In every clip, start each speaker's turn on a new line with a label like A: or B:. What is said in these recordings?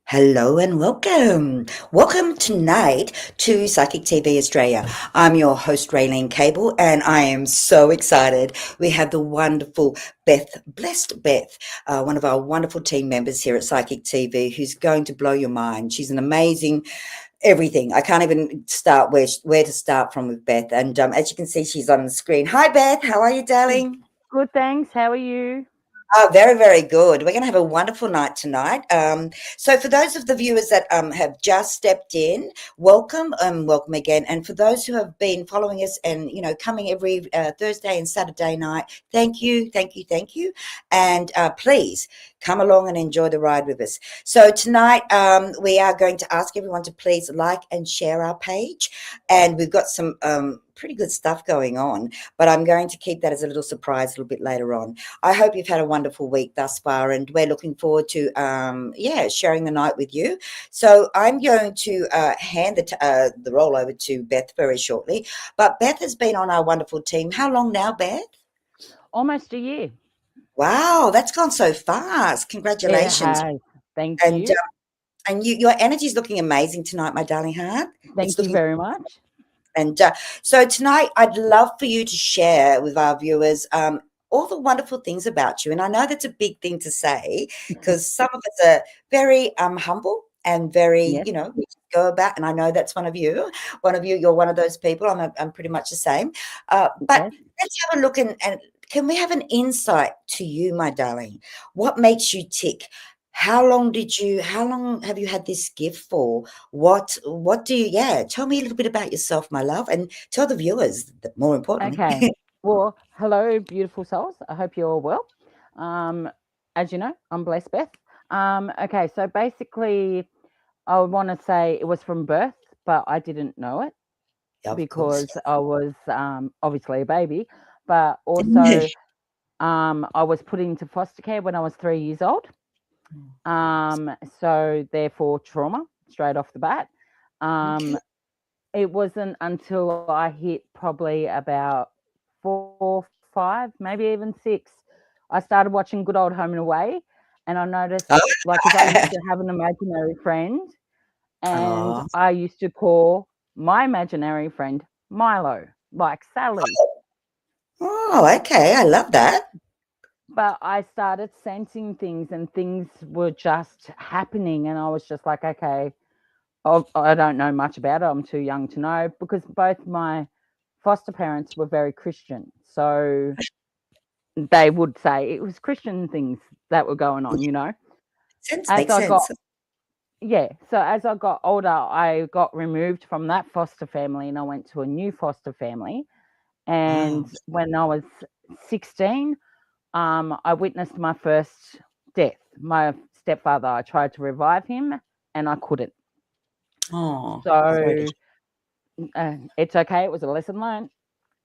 A: Hello and welcome. Welcome tonight to Psychic TV Australia. I'm your host, Rayleen Kable, and I am so excited. We have the wonderful Beth, blessed Beth, one of our wonderful team members here at Psychic TV, who's going to blow your mind. She's an amazing everything. I can't even start where to start from with Beth. And as you can see, she's on the screen. Hi, Beth. How are you, darling?
B: Good, thanks. How are you?
A: Oh, very, very good. We're going to have a wonderful night tonight. So, for those of the viewers that have just stepped in, welcome, welcome again. And for those who have been following us and coming every Thursday and Saturday night, thank you, thank you, thank you. And please come along and enjoy the ride with us. So tonight we are going to ask everyone to please like and share our page, and we've got some pretty good stuff going on. But I'm going to keep that as a little surprise a little bit later on. I hope you've had a wonderful week thus far, and we're looking forward to sharing the night with you. So I'm going to hand the role over to Beth very shortly. But Beth has been on our wonderful team. How long now, Beth?
B: Almost a year.
A: Wow, that's gone so fast.
B: It
A: Congratulations.
B: has. Thank
A: And
B: you.
A: your energy is looking amazing tonight, my darling heart. It's
B: Thank you
A: looking.
B: very much.
A: And so tonight, I'd love for you to share with our viewers all the wonderful things about you. And I know that's a big thing to say because some of us are very humble and very,
B: Yes.
A: we just go about. And I know that's one of you. One of you, you're one of those people. I'm pretty much the same. But
B: Yes.
A: let's have a look and can we have an insight to you, my darling? What makes you tick? How long have you had this gift for? What do you tell me a little bit about yourself, my love, and tell the viewers that more importantly.
B: Okay. Well, hello, beautiful souls. I hope you're all well. Um, as you know, I'm blessed, Beth. Okay, so basically, I want to say it was from birth, but I didn't know it
A: Yeah, of course.
B: because I was obviously a baby, but also I was put into foster care when I was 3 years old. So therefore trauma straight off the bat.
A: Okay.
B: Um, it wasn't until I hit probably about 4, 5, maybe even 6, I started watching Good Old Home and Away, and I noticed,
A: Oh.
B: like, because I used to have an imaginary friend, and
A: Aw.
B: I used to call my imaginary friend Milo, like Sally.
A: Oh, okay. I love that.
B: But I started sensing things, and things were just happening, and I was just like, okay, I don't know much about it. I'm too young to know because both my foster parents were very Christian. So they would say it was Christian things that were going on,
A: Makes
B: As I got,
A: sense.
B: yeah. So as I got older, I got removed from that foster family and I went to a new foster family. And
A: Wow.
B: when I was 16, I witnessed my first death. My stepfather, I tried to revive him and I couldn't.
A: Oh, sorry to
B: So it's okay. It was a lesson learned.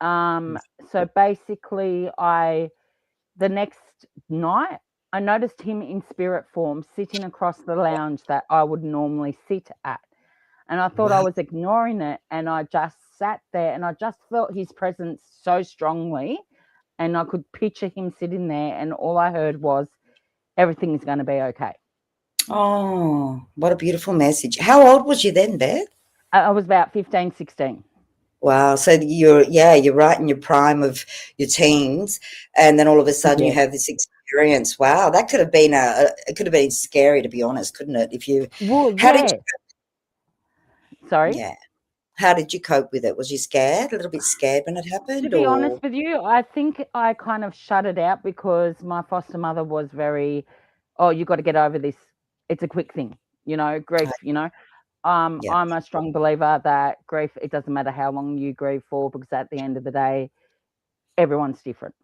A: hear.
B: So basically, the next night I noticed him in spirit form sitting across the lounge that I would normally sit at, and I thought I
A: Wow.
B: was ignoring it, and I just sat there, and I just felt his presence so strongly, and I could picture him sitting there, and all I heard was, "Everything's going to be okay."
A: Oh, what a beautiful message. How old was you then, Beth?
B: I was about 15, 16.
A: Wow. So you're right in your prime of your teens, and then all of a sudden you
B: Yeah.
A: have this experience. Wow, that could have been it could have been scary to be honest, couldn't it? If you
B: Well,
A: how did
B: yeah. Sorry.
A: yeah, how did you cope with it? Was you scared? A little bit scared when it
B: To
A: happened
B: be honest
A: or
B: with you, I think I kind of shut it out because my foster mother was very, oh, you got to get over this. It's a quick thing, grief.
A: yeah,
B: I'm a strong believer that grief, it doesn't matter how long you grieve for, because at the end of the day, everyone's different.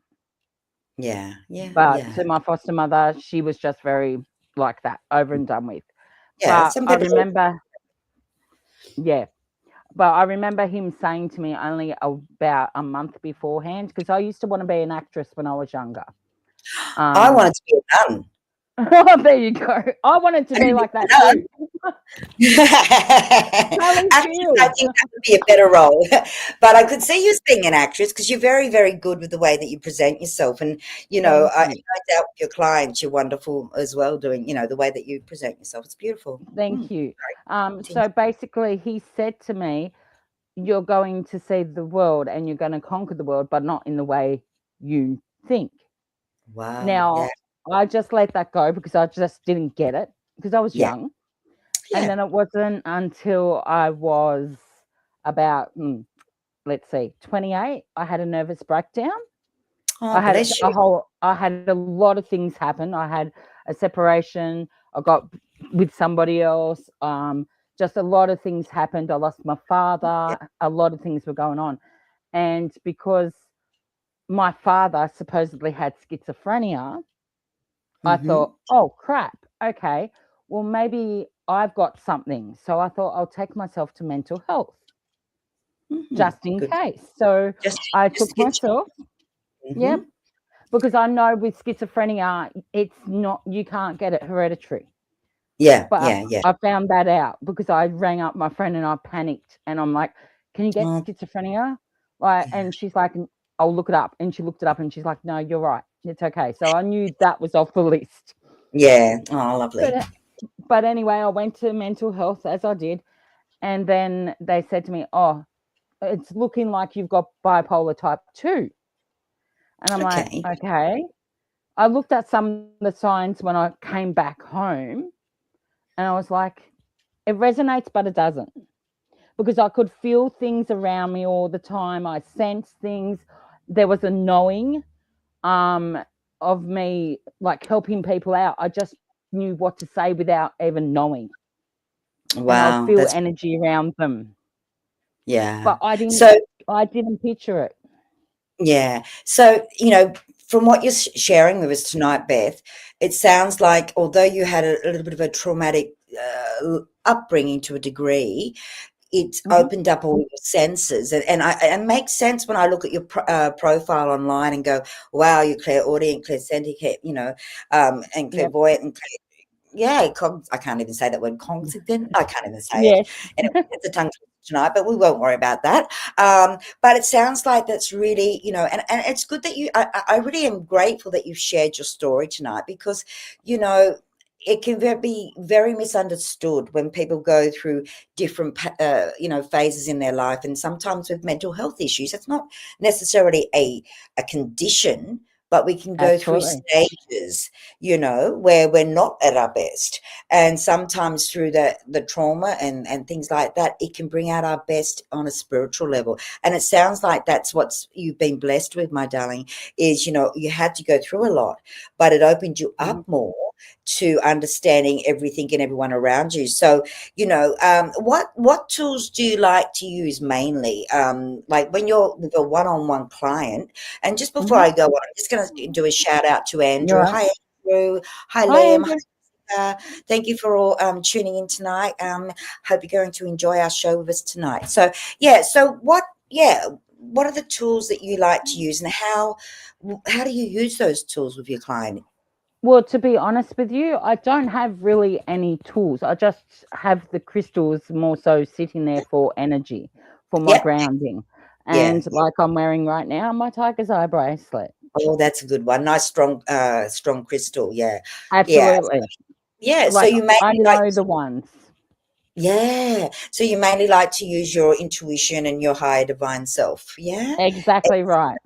A: yeah, yeah,
B: But
A: yeah.
B: to my foster mother, she was just very like that, over and done with.
A: Yeah,
B: But
A: some
B: I
A: people
B: remember, yeah, but I remember him saying to me only about a month beforehand, because I used to want to be an actress when I was younger.
A: I
B: Um,
A: wanted to be a nun.
B: Oh, there you go. I wanted to be like that too. Charlie
A: Actress, I
B: Shield.
A: think that would be a better role. But I could see you as being an actress because you're very, very good with the way that you present yourself. And,
B: Thank
A: I
B: you.
A: no doubt with your clients, you're wonderful as well doing, the way that you present yourself. It's beautiful.
B: Thank you.
A: Continue.
B: So basically, he said to me, "You're going to see the world and you're going to conquer the world, but not in the way you think."
A: Wow. Yeah.
B: Now, I just let that go because I just didn't get it because I was
A: Yeah.
B: young. And
A: Yeah.
B: then it wasn't until I was about, let's see, 28, I had a nervous breakdown.
A: Oh, bless you.
B: I had a lot of things happen. I had a separation. I got with somebody else. Just a lot of things happened. I lost my
A: Yeah.
B: father. A lot of things were going on. And because my father supposedly had schizophrenia, I
A: Mm-hmm.
B: thought, oh crap, okay, well, maybe I've got something. So I thought I'll take myself to mental health
A: Mm-hmm.
B: just in
A: Good.
B: case. So
A: Just,
B: I
A: just
B: took
A: to get you.
B: myself,
A: Mm-hmm.
B: yep, because I know with schizophrenia, it's not, you can't get it hereditary.
A: Yeah.
B: But
A: Yeah. Yeah.
B: I found that out because I rang up my friend and I panicked and I'm like, can you get
A: Oh,
B: schizophrenia? Like,
A: yeah.
B: and she's like, I'll look it up. And she looked it up and she's like, no, you're right. It's okay. So I knew that was off the list.
A: Yeah. Oh, lovely.
B: But but anyway, I went to mental health as I did, and then they said to me, "Oh, it's looking like you've got bipolar type 2." And I'm like,
A: Okay.
B: "Okay." I looked at some of the signs when I came back home, and I was like, "It resonates, but it doesn't." Because I could feel things around me all the time. I sensed things. There was a knowing um, of me, like helping people out. I just knew what to say without even knowing, and I'd
A: Wow.
B: feel
A: That's,
B: energy around them.
A: yeah.
B: But I didn't
A: So,
B: I didn't picture it.
A: yeah. So, from what you're sharing with us tonight, Beth, it sounds like although you had a little bit of a traumatic upbringing to a degree, it's
B: Mhm.
A: opened up all your senses. And it makes sense when I look at your profile online and go, wow, you're clairaudient, clairsentient, and
B: Yep.
A: clairvoyant and yeah, I can't even say that word, cognizant. I can't even say it.
B: Yes.
A: Anyway, it's a tongue twister tonight, but we won't worry about that. But it sounds like that's really, and it's good that I really am grateful that you've shared your story tonight because, you know, it can be very misunderstood when people go through different, phases in their life, and sometimes with mental health issues. It's not necessarily a condition, but we can go through
B: Absolutely.
A: stages, where we're not at our best. And sometimes through the trauma and things like that, it can bring out our best on a spiritual level. And it sounds like that's what you've been blessed with, my darling, is, you had to go through a lot, but it opened you
B: Mhm.
A: up more to understanding everything and everyone around you. So, what tools do you like to use mainly? Like when you're with a one-on-one client, and just before
B: Mhm.
A: I go on, I'm just going to do a shout out to
B: You're
A: Andrew.
B: right.
A: Hi, Andrew. Hi,
B: Hi,
A: Liam.
B: Andrew.
A: Hi, thank you for all tuning in tonight. Hope you're going to enjoy our show with us tonight. So, yeah. What are the tools that you like to use, and how do you use those tools with your client?
B: Well, to be honest with you, I don't have really any tools. I just have the crystals more so sitting there for energy, for my
A: Yeah,
B: grounding.
A: yeah,
B: And
A: yeah.
B: like I'm wearing right now, my tiger's eye bracelet.
A: Oh, that's a good one. Nice, strong crystal. Yeah, yeah,
B: Absolutely.
A: yeah. So
B: Like
A: you
B: I
A: mainly like
B: know the ones.
A: Yeah. So you mainly like to use your intuition and your higher divine self. Yeah.
B: Exactly
A: It's
B: right.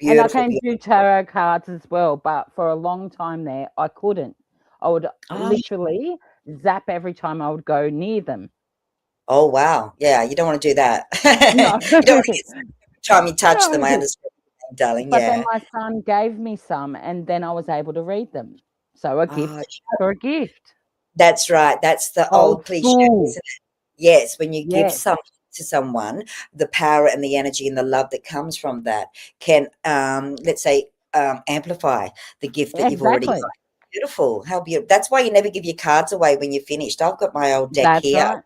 B: And I
A: beautiful,
B: can
A: beautiful.
B: do tarot cards as well, but for a long time there, I couldn't. I would
A: Oh,
B: literally zap every time I would go near them.
A: oh, wow. Yeah, you don't want to do that.
B: No,
A: You don't want to get sick every time you touch them. I
B: no.
A: understand, darling.
B: But then
A: Yeah.
B: my son gave me some, and then I was able to read them. So a
A: Oh,
B: gift for a gift.
A: that's right. That's the
B: Old
A: old cliche,
B: school.
A: isn't it? Yes, when you give
B: Yes,
A: something to someone, the power and the energy and the love that comes from that can, let's say, amplify the gift that you've already
B: exactly.
A: got. Beautiful. How beautiful. That's why you never give your cards away when you're finished. I've got my old deck
B: That's
A: here,
B: right.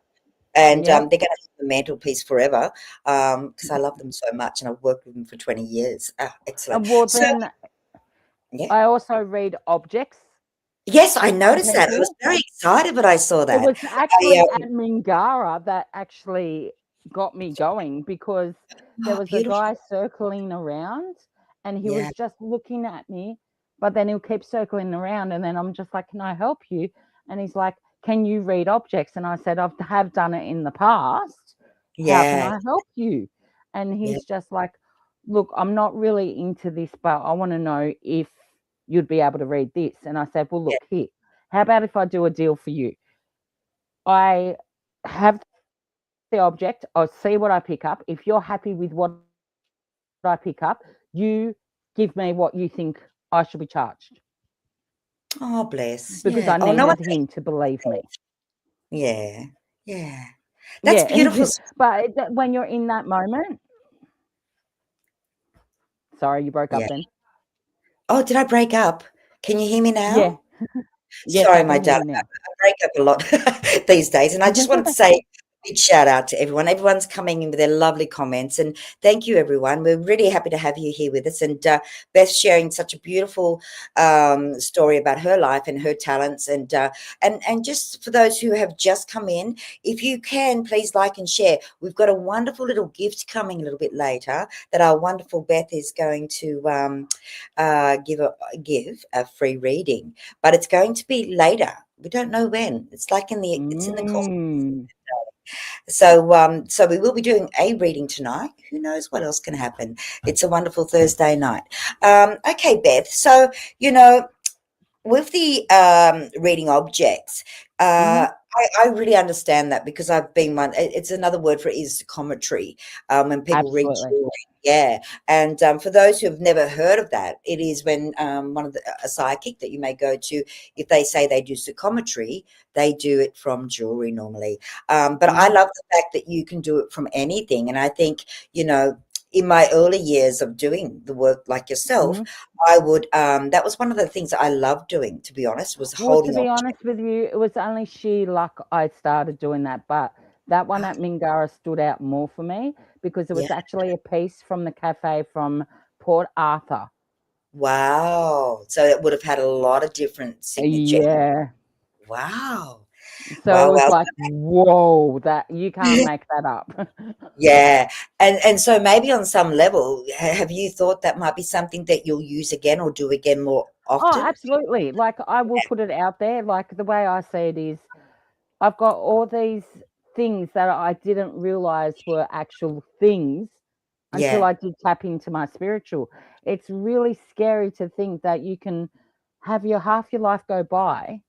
A: and
B: Yep.
A: they're going to be the mantelpiece forever because I love them so much and I've worked with them for 20 years. Ah, excellent.
B: And well,
A: So,
B: then
A: yeah.
B: I also read objects.
A: Yes, I
B: Some
A: noticed that. I was
B: people.
A: very excited when I saw
B: It
A: that.
B: was actually
A: I,
B: at Mingara that actually got me going, because there
A: oh,
B: was a
A: beautiful.
B: guy circling around and he
A: Yeah,
B: was just looking at me, but then he'll keep circling around. And then I'm just like, can I help you? And he's like, can you read objects? And I said, have done it in the past. How can
A: yeah,
B: I help you? And
A: yeah,
B: he's just like, look, I'm not really into this, but I want to know if you'd be able to read this. And I said, well,
A: yeah,
B: look, here, how about if I do a deal for you? I have the object, I'll see what I pick up. If you're happy with what I pick up, you give me what you think I should be charged,
A: oh, bless.
B: because I
A: Yeah. Oh, no
B: needed
A: one
B: him to believe me.
A: yeah, yeah. That's
B: Yeah,
A: beautiful.
B: but when you're in that moment, sorry, you broke
A: Yeah.
B: up then.
A: Oh, did I break up? Can you hear me
B: Yeah,
A: now?
B: yes, I
A: Sorry, my
B: can hear
A: darling.
B: you now.
A: I break up a lot these days. And I just wanted to say a big shout out to everyone. Everyone's coming in with their lovely comments. And thank you, everyone. We're really happy to have you here with us. And Beth sharing such a beautiful story about her life and her talents. And just for those who have just come in, if you can, please like and share. We've got a wonderful little gift coming a little bit later that our wonderful Beth is going to give a free reading, but it's going to be later. We don't know when. It's in the course.
B: Mm.
A: So we will be doing a reading tonight. Who knows what else can happen? It's a wonderful Thursday night. Okay, Beth. So with the reading objects,
B: Hmm.
A: I really understand that because I've been one. It's another word for it is psychometry. When people read
B: Absolutely.
A: jewelry, yeah. And for those who have never heard of that, it is when a psychic that you may go to, if they say they do psychometry, they do it from jewelry normally. But I
B: Hmm.
A: love the fact that you can do it from anything, and I think you know. In my early years of doing the work like yourself,
B: Hmm.
A: I would that was one of the things I loved doing, to be honest, was
B: Well, to
A: holding
B: be
A: objects.
B: honest with you, it was only sheer luck I started doing that. But that one
A: Ah,
B: at Mingara stood out more for me because it
A: yeah.
B: was actually a piece from the cafe from Port Arthur.
A: Wow. So it would have had a lot of different signature.
B: Yeah.
A: Wow.
B: So
A: Wow,
B: it was
A: wow.
B: like, whoa, that you can't make that up.
A: Yeah. And so maybe on some level, have you thought that might be something that you'll use again or do again more
B: Oh,
A: often?
B: absolutely. Like, I will put it out there. Like, the way I see it is, I've got all these things that I didn't realize were actual things until
A: Yeah.
B: I did tap into my spiritual. It's really scary to think that you can have your half your life go by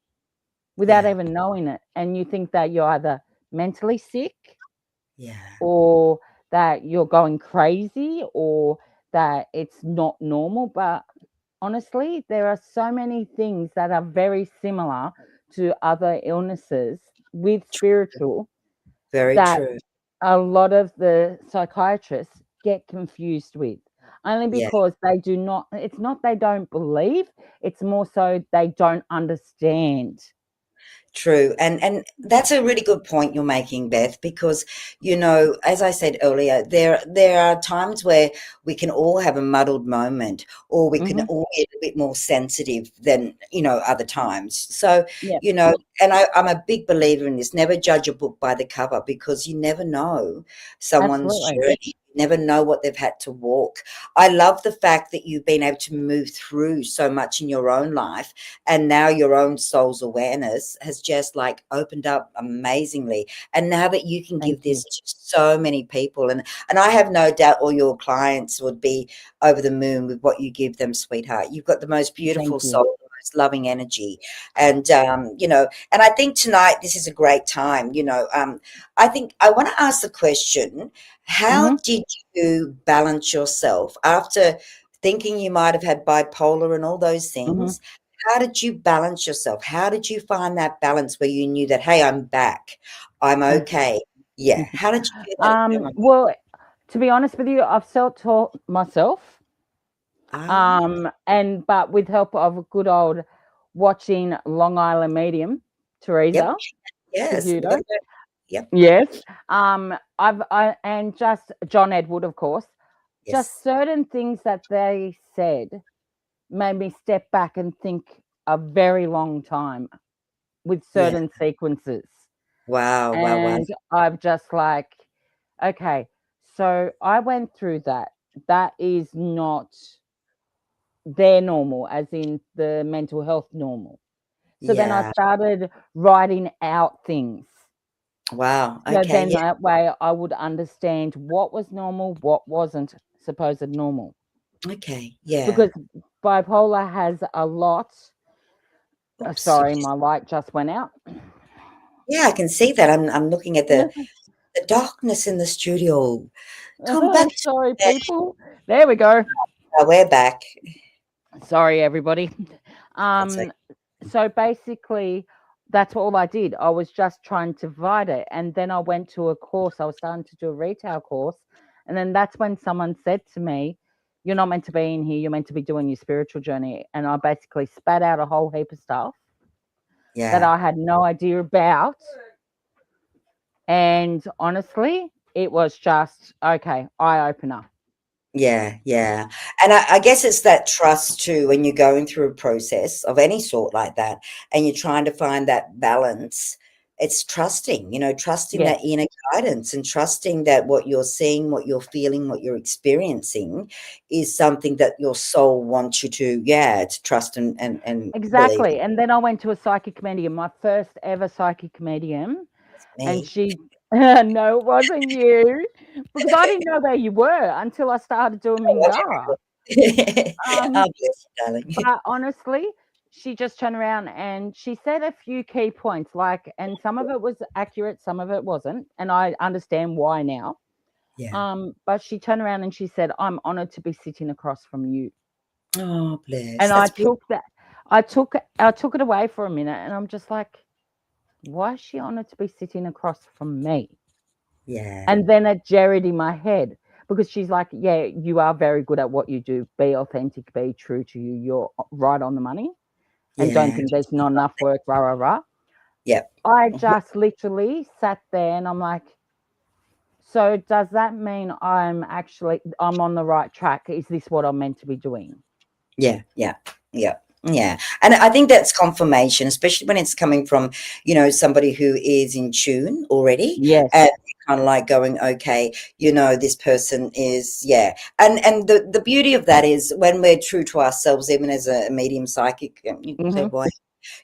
B: without
A: Yeah.
B: even knowing it. And you think that you're either mentally sick,
A: Yeah.
B: or that you're going crazy, or that it's not normal. But honestly, there are so many things that are very similar to other illnesses with spiritual
A: Very
B: that
A: true.
B: a lot of the psychiatrists get confused with, only
A: Yeah.
B: because they do not, it's not they don't believe, it's more so they don't understand.
A: True. And that's a really good point you're making, Beth, because as I said earlier, there are times where we can all have a muddled moment or we can
B: Hmm.
A: all get a bit more sensitive than, other times. So,
B: Yep.
A: and I'm a big believer in this, never judge a book by the cover because you never know someone's
B: Absolutely.
A: journey. You never know what they've had to walk. I love the fact that you've been able to move through so much in your own life and now your own soul's awareness has just like opened up amazingly, and now that you can
B: Thank
A: give
B: you.
A: this to so many people, and I have no doubt all your clients would be over the moon with what you give them, sweetheart. You've got the most beautiful
B: Thank you.
A: soul, the most loving energy, and and I think tonight this is a great time. I think I want to ask the question: how
B: Hmm.
A: did you balance yourself after thinking you might have had bipolar and all those
B: Hmm.
A: things? How did you balance yourself? How did you find that balance where you knew that, "Hey, I'm back. I'm okay." Yeah. How did you do that, if you don't mind?
B: Well, to be honest with you, I've self-taught myself,
A: Ah,
B: and but with help of a good old watching Long Island Medium,
A: yep.
B: Teresa
A: Yes. We
B: Caputo.
A: gotta go. Yep.
B: Yes. And just John Edward, of course. Just
A: Yes.
B: certain things that they said made me step back and think, a very long time with
A: Yeah.
B: certain sequences.
A: Wow. Wow. Wow.
B: And I've just like, okay, so I went through that. That is not their normal, as in the mental health normal. So then I
A: Yeah.
B: started writing out things.
A: Wow.
B: So
A: Okay.
B: then
A: Yeah.
B: that way I would understand what was normal, what wasn't supposed normal.
A: Okay. Yeah.
B: Because bipolar has a lot.
A: Oops.
B: Sorry, my light just went out.
A: Yeah, I can see that. I'm looking at the darkness in the studio. Come back to
B: Sorry,
A: bed.
B: people. There we go.
A: We're back.
B: Sorry, everybody.
A: That's okay.
B: Um, so basically, that's all I did. I was just trying to divide it. And then I went to a course. I was starting to do a retail course. And then that's when someone said to me, "You're not meant to be in here. You're meant to be doing your spiritual journey." And I basically spat out a whole heap of stuff that
A: Yeah.
B: I had no idea about. And honestly, it was just, okay, eye opener.
A: Yeah, yeah. And I guess it's that trust too when you're going through a process of any sort like that and you're trying to find that balance. It's trusting, trusting
B: Yes,
A: that inner guidance and trusting that what you're seeing, what you're feeling, what you're experiencing is something that your soul wants you to, yeah, to trust and believe
B: exactly. And then I went to a psychic medium, my first ever psychic medium. And
A: me.
B: she, no, it wasn't you, because I didn't know where you were until I started doing Mingara.
A: Oh,
B: Um,
A: bless you, darling.
B: but honestly, she just turned around and she said a few key points, like, and some of it was accurate, some of it wasn't, and I understand why now.
A: Yeah.
B: But she turned around and she said, "I'm honored to be sitting across from you."
A: Oh, bless.
B: And I
A: That's beautiful.
B: took that, I took it away for a minute, and I'm just like, why is she honored to be sitting across from me?
A: Yeah.
B: And then it jerried in my head because she's like, yeah, you are very good at what you do. Be authentic, be true to you. You're right on the money. And don't
A: Yeah.
B: think there's not enough work, rah, rah, rah.
A: Yep.
B: I just literally sat there and I'm like, so does that mean I'm on the right track? Is this what I'm meant to be doing?
A: Yeah, yeah, yeah, yeah. And I think that's confirmation, especially when it's coming from, somebody who is in tune already
B: Yes.
A: and kind of like going, okay, this person is, yeah. And the beauty of that is when we're true to ourselves, even as a medium psychic,
B: Hmm.
A: clairvoyant,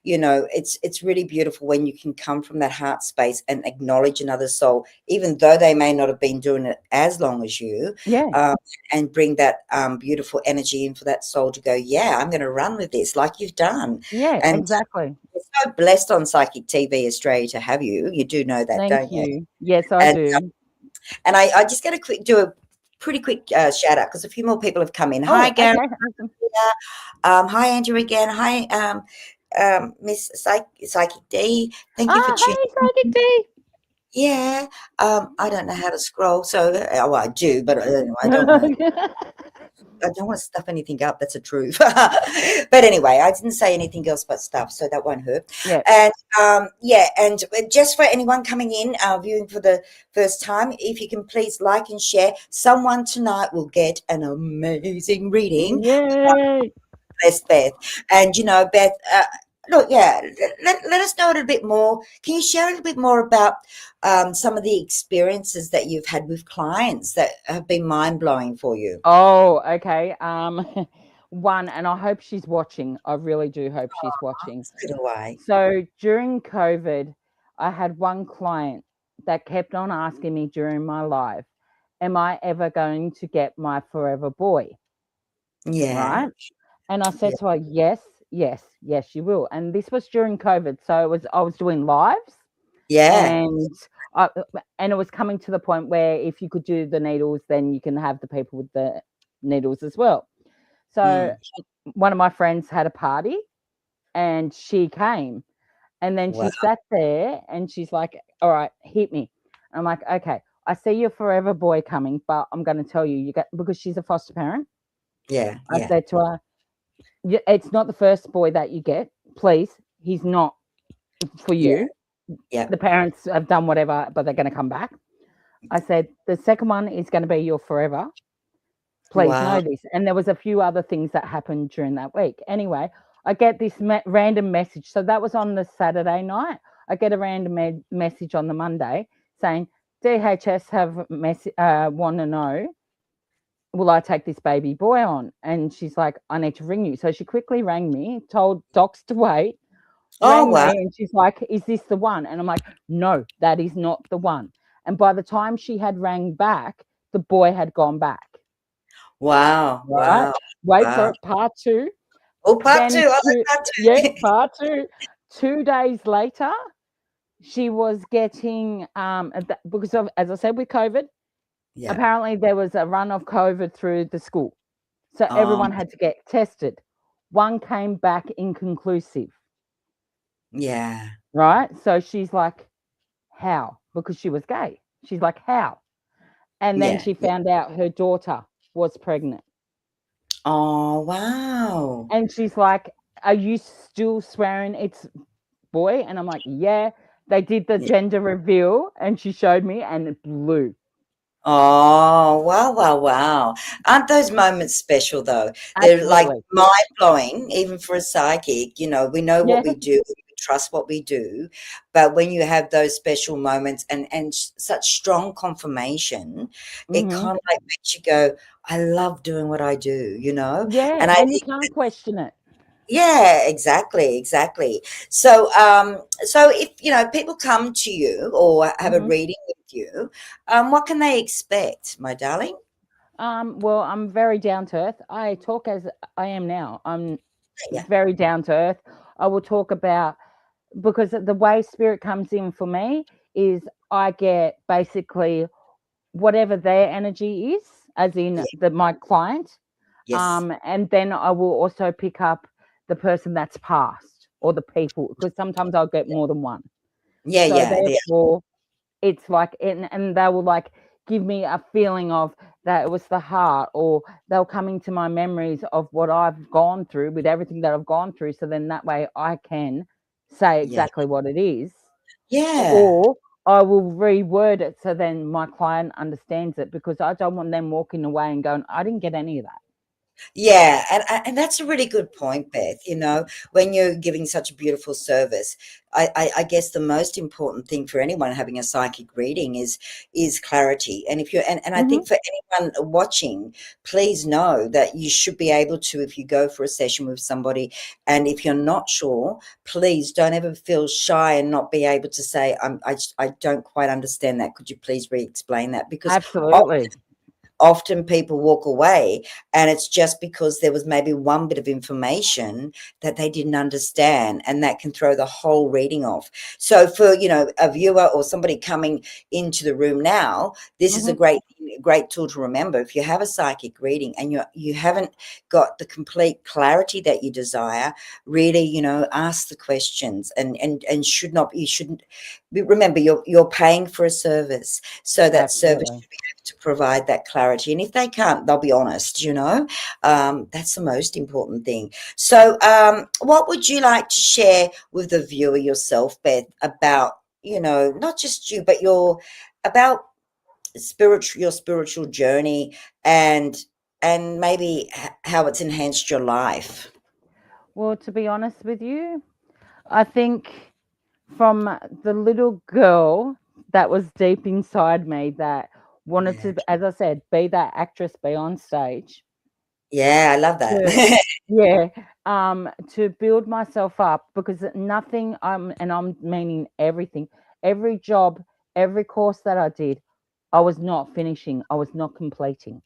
A: it's really beautiful when you can come from that heart space and acknowledge another soul, even though they may not have been doing it as long as you,
B: Yeah.
A: um, and bring that beautiful energy in for that soul to go, yeah, I'm going to run with this like you've done.
B: Yeah,
A: And
B: exactly.
A: we're so blessed on Psychic TV Australia to have you. You do know that,
B: Thank
A: don't you?
B: you. Yes, I
A: And
B: do.
A: and I just got to do a pretty quick shout out because a few more people have come in. Hi,
B: Oh,
A: Gary.
B: okay. Awesome.
A: Hi, Andrew again. Hi, Miss Psychic D. Thank you for tuning.
B: Oh, hey, Psychic D.
A: Yeah, I don't know how to scroll, so well, I do, but I don't want to. I don't want to stuff anything up. That's the truth. But anyway, I didn't say anything else but stuff, so that won't hurt.
B: Yeah.
A: And yeah, and just for anyone coming in, viewing for the first time, if you can please like and share, someone tonight will get an amazing reading.
B: Yay.
A: Bless Beth. And, Beth, look, yeah, let us know a little bit more. Can you share a little bit more about some of the experiences that you've had with clients that have been mind blowing for you?
B: Oh, okay. One, and I hope she's watching. I really do hope she's watching.
A: So do I.
B: So during COVID, I had one client that kept on asking me during my live, am I ever going to get my forever boy?
A: Yeah,
B: Right. And I
A: yeah,
B: said to her, yes, yes, yes, you will. And this was during COVID. So I was doing lives
A: yeah,
B: and and it was coming to the point where if you could do the needles, then you can have the people with the needles as well. So
A: mm,
B: one of my friends had a party and she came and then
A: wow,
B: she sat there and she's like, all right, hit me. I'm like, okay, I see your forever boy coming, but I'm going to tell you, because she's a foster parent.
A: yeah,
B: I
A: yeah,
B: said to her, it's not the first boy that you get. Please, he's not for
A: yeah,
B: you.
A: yeah,
B: The parents have done whatever, but they're going to come back. I said, the second one is going to be your forever. Please
A: wow,
B: know this. And there was a few other things that happened during that week. Anyway, I get this random message. So that was on the Saturday night. I get a random message on the Monday saying, DHS have want to know, will I take this baby boy on? And she's like, I need to ring you. So she quickly rang me, told docs to wait,
A: Oh,
B: rang me,
A: wow.
B: and she's like, is this the one? And I'm like, no, that is not the one. And by the time she had rang back, the boy had gone back.
A: Wow.
B: Right?
A: Wow.
B: Wait for
A: Wow.
B: it, part two.
A: Oh, part two.
B: Then
A: I like part
B: yeah,
A: two.
B: part two. 2 days later, she was getting because of, as I said, with COVID,
A: Yeah.
B: apparently there was a run of COVID through the school. So
A: Oh,
B: everyone had to get tested. One came back inconclusive,
A: yeah.
B: right? So she's like, how? Because she was gay. She's like, how? And then
A: Yeah.
B: she
A: Yeah.
B: found out her daughter was pregnant.
A: Oh, wow.
B: And she's like, are you still swearing it's boy? And I'm like, yeah. They did the
A: Yeah.
B: gender reveal and she showed me and it blew.
A: Oh, wow, wow, wow. Aren't those moments special though? They're like
B: Absolutely.
A: mind-blowing, even for a psychic. We know what
B: Yeah.
A: we do, we trust what we do, but when you have those special moments and such strong confirmation, it
B: Hmm.
A: kind of like makes you go, I love doing what I do, you know?
B: Yeah.
A: And I
B: And you
A: think
B: can't question it.
A: yeah, exactly, exactly. So if people come to you or have a
B: Hmm.
A: reading with you, what can they expect, my darling?
B: Well, I'm very down to earth. I talk as I am now. I'm
A: Yeah,
B: very down to earth. I will talk about, because the way spirit comes in for me is I get basically whatever their energy is, as in
A: yeah,
B: my client,
A: yes,
B: and then I will also pick up the person that's passed or the people, because sometimes I'll get more than one.
A: yeah,
B: So
A: yeah, yeah,
B: therefore, it's like, and they will like give me a feeling of that it was the heart, or they'll come into my memories of what I've gone through with everything that I've gone through. So then that way I can say
A: yeah,
B: exactly what it is,
A: yeah.
B: or I will reword it so then my client understands it, because I don't want them walking away and going, I didn't get any of that.
A: Yeah, and that's a really good point, Beth. When you're giving such a beautiful service, I guess the most important thing for anyone having a psychic reading is clarity. And if you're and I
B: Hmm.
A: think for anyone watching, please know that you should be able to, if you go for a session with somebody, and if you're not sure, please don't ever feel shy and not be able to say, I don't quite understand that. Could you please re-explain that? Because
B: Absolutely.
A: often people walk away and it's just because there was maybe one bit of information that they didn't understand, and that can throw the whole reading off. So for a viewer or somebody coming into the room now, this is a
B: Hmm.
A: great tool to remember. If you have a psychic reading and you haven't got the complete clarity that you desire, really ask the questions, and you shouldn't remember, you're paying for a service, so that service
B: Absolutely.
A: to provide that clarity. And if they can't, they'll be honest, that's the most important thing. So, what would you like to share with the viewer yourself, Beth, about, not just you, but about your spiritual journey, and maybe how it's enhanced your life?
B: Well, to be honest with you, I think from the little girl that was deep inside me that wanted
A: Yeah.
B: to, as I said, be that actress, be on stage,
A: Yeah, I love that.
B: to, yeah, to build myself up, because nothing, and I'm meaning everything, every job, every course that I did, I was not finishing, I was not completing.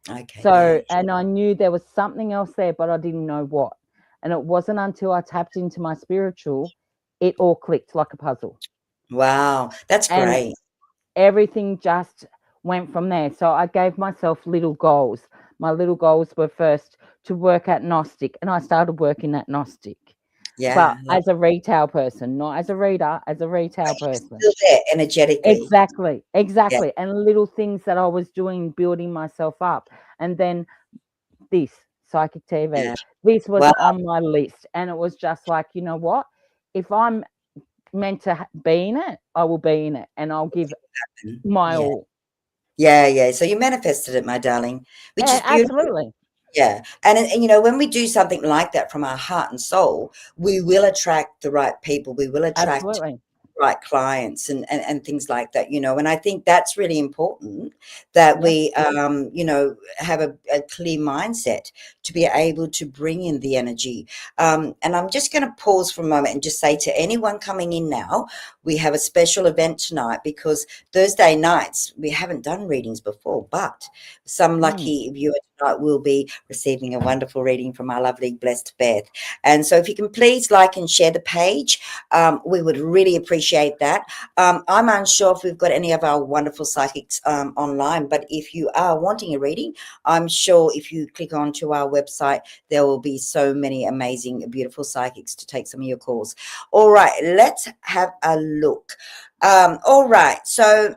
A: Okay, yeah.
B: So, and I knew there was something else there, but I didn't know what. And it wasn't until I tapped into my spiritual, it all clicked like a puzzle.
A: Wow, that's
B: And
A: great.
B: everything just went from there. So I gave myself little goals. My little goals were first to work at Gnostic, and I started working at Gnostic, but
A: Yeah,
B: as a retail person, not as a reader, as a retail person.
A: still there energetically.
B: Exactly,
A: Yeah,
B: exactly. And little things that I was doing, building myself up. And then this psychic TV,
A: yeah.
B: this was
A: Wow,
B: on my list. And it was just like, you know what? If I'm meant to be in it, I will be in it, and I'll give my
A: yeah.
B: all.
A: Yeah, yeah. So you manifested it, my darling, which is beautiful.
B: Absolutely.
A: Yeah. And when we do something like that from our heart and soul, we will attract the right people. We will attract
B: Absolutely.
A: right clients and things like that, and I think that's really important that
B: Yep.
A: we have a clear mindset to be able to bring in the energy. And I'm just going to pause for a moment and just say to anyone coming in now, we have a special event tonight because Thursday nights we haven't done readings before, but some
B: Mm.
A: lucky viewer tonight will be receiving a wonderful reading from our lovely blessed Beth. And so if you can please like and share the page, we would really appreciate that. I'm unsure if we've got any of our wonderful psychics online, but if you are wanting a reading, I'm sure if you click onto our website, there will be so many amazing, beautiful psychics to take some of your calls. All right, let's have a look. All right, so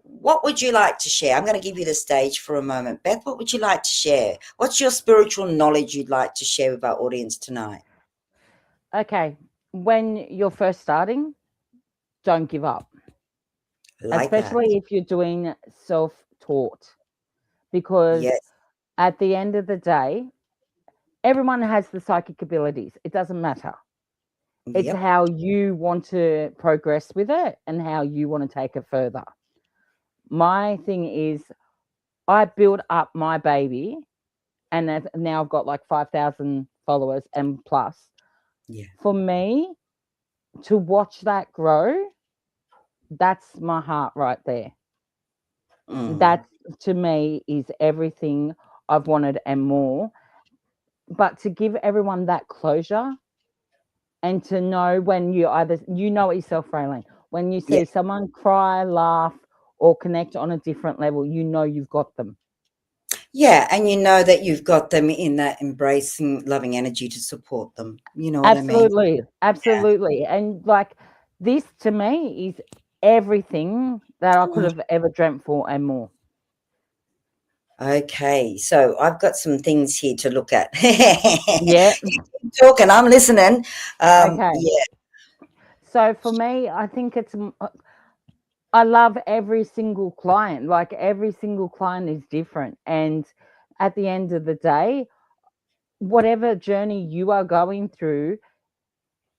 A: what would you like to share? I'm going to give you the stage for a moment. Beth, what would you like to share? What's your spiritual knowledge you'd like to share with our audience tonight?
B: Okay. When you're first starting, don't give up,
A: Like that.
B: especially if you're doing self taught, because
A: Yes.
B: at the end of the day, everyone has the psychic abilities. It doesn't matter. It's
A: Yep.
B: how you want to progress with it and how you want to take it further. My thing is, I built up my baby, and now I've got like 5,000 followers and plus.
A: Yeah.
B: For me to watch that grow, that's my heart right there.
A: Mm.
B: That to me is everything I've wanted and more. But to give everyone that closure and to know when you know it yourself, Rayleen, when you
A: Yeah.
B: see someone cry, laugh, or connect on a different level, you know you've got them.
A: Yeah, and you know that you've got them in that embracing, loving energy to support them. You know what I mean?
B: Absolutely,
A: Yeah.
B: absolutely. And like this to me is everything that I could
A: Mm.
B: have ever dreamt for and more.
A: Okay, so I've got some things here to look at.
B: Yeah.
A: You keep talking, I'm listening.
B: Okay.
A: Yeah,
B: So for me, I think I love every single client. Like every single client is different. And at the end of the day, whatever journey you are going through,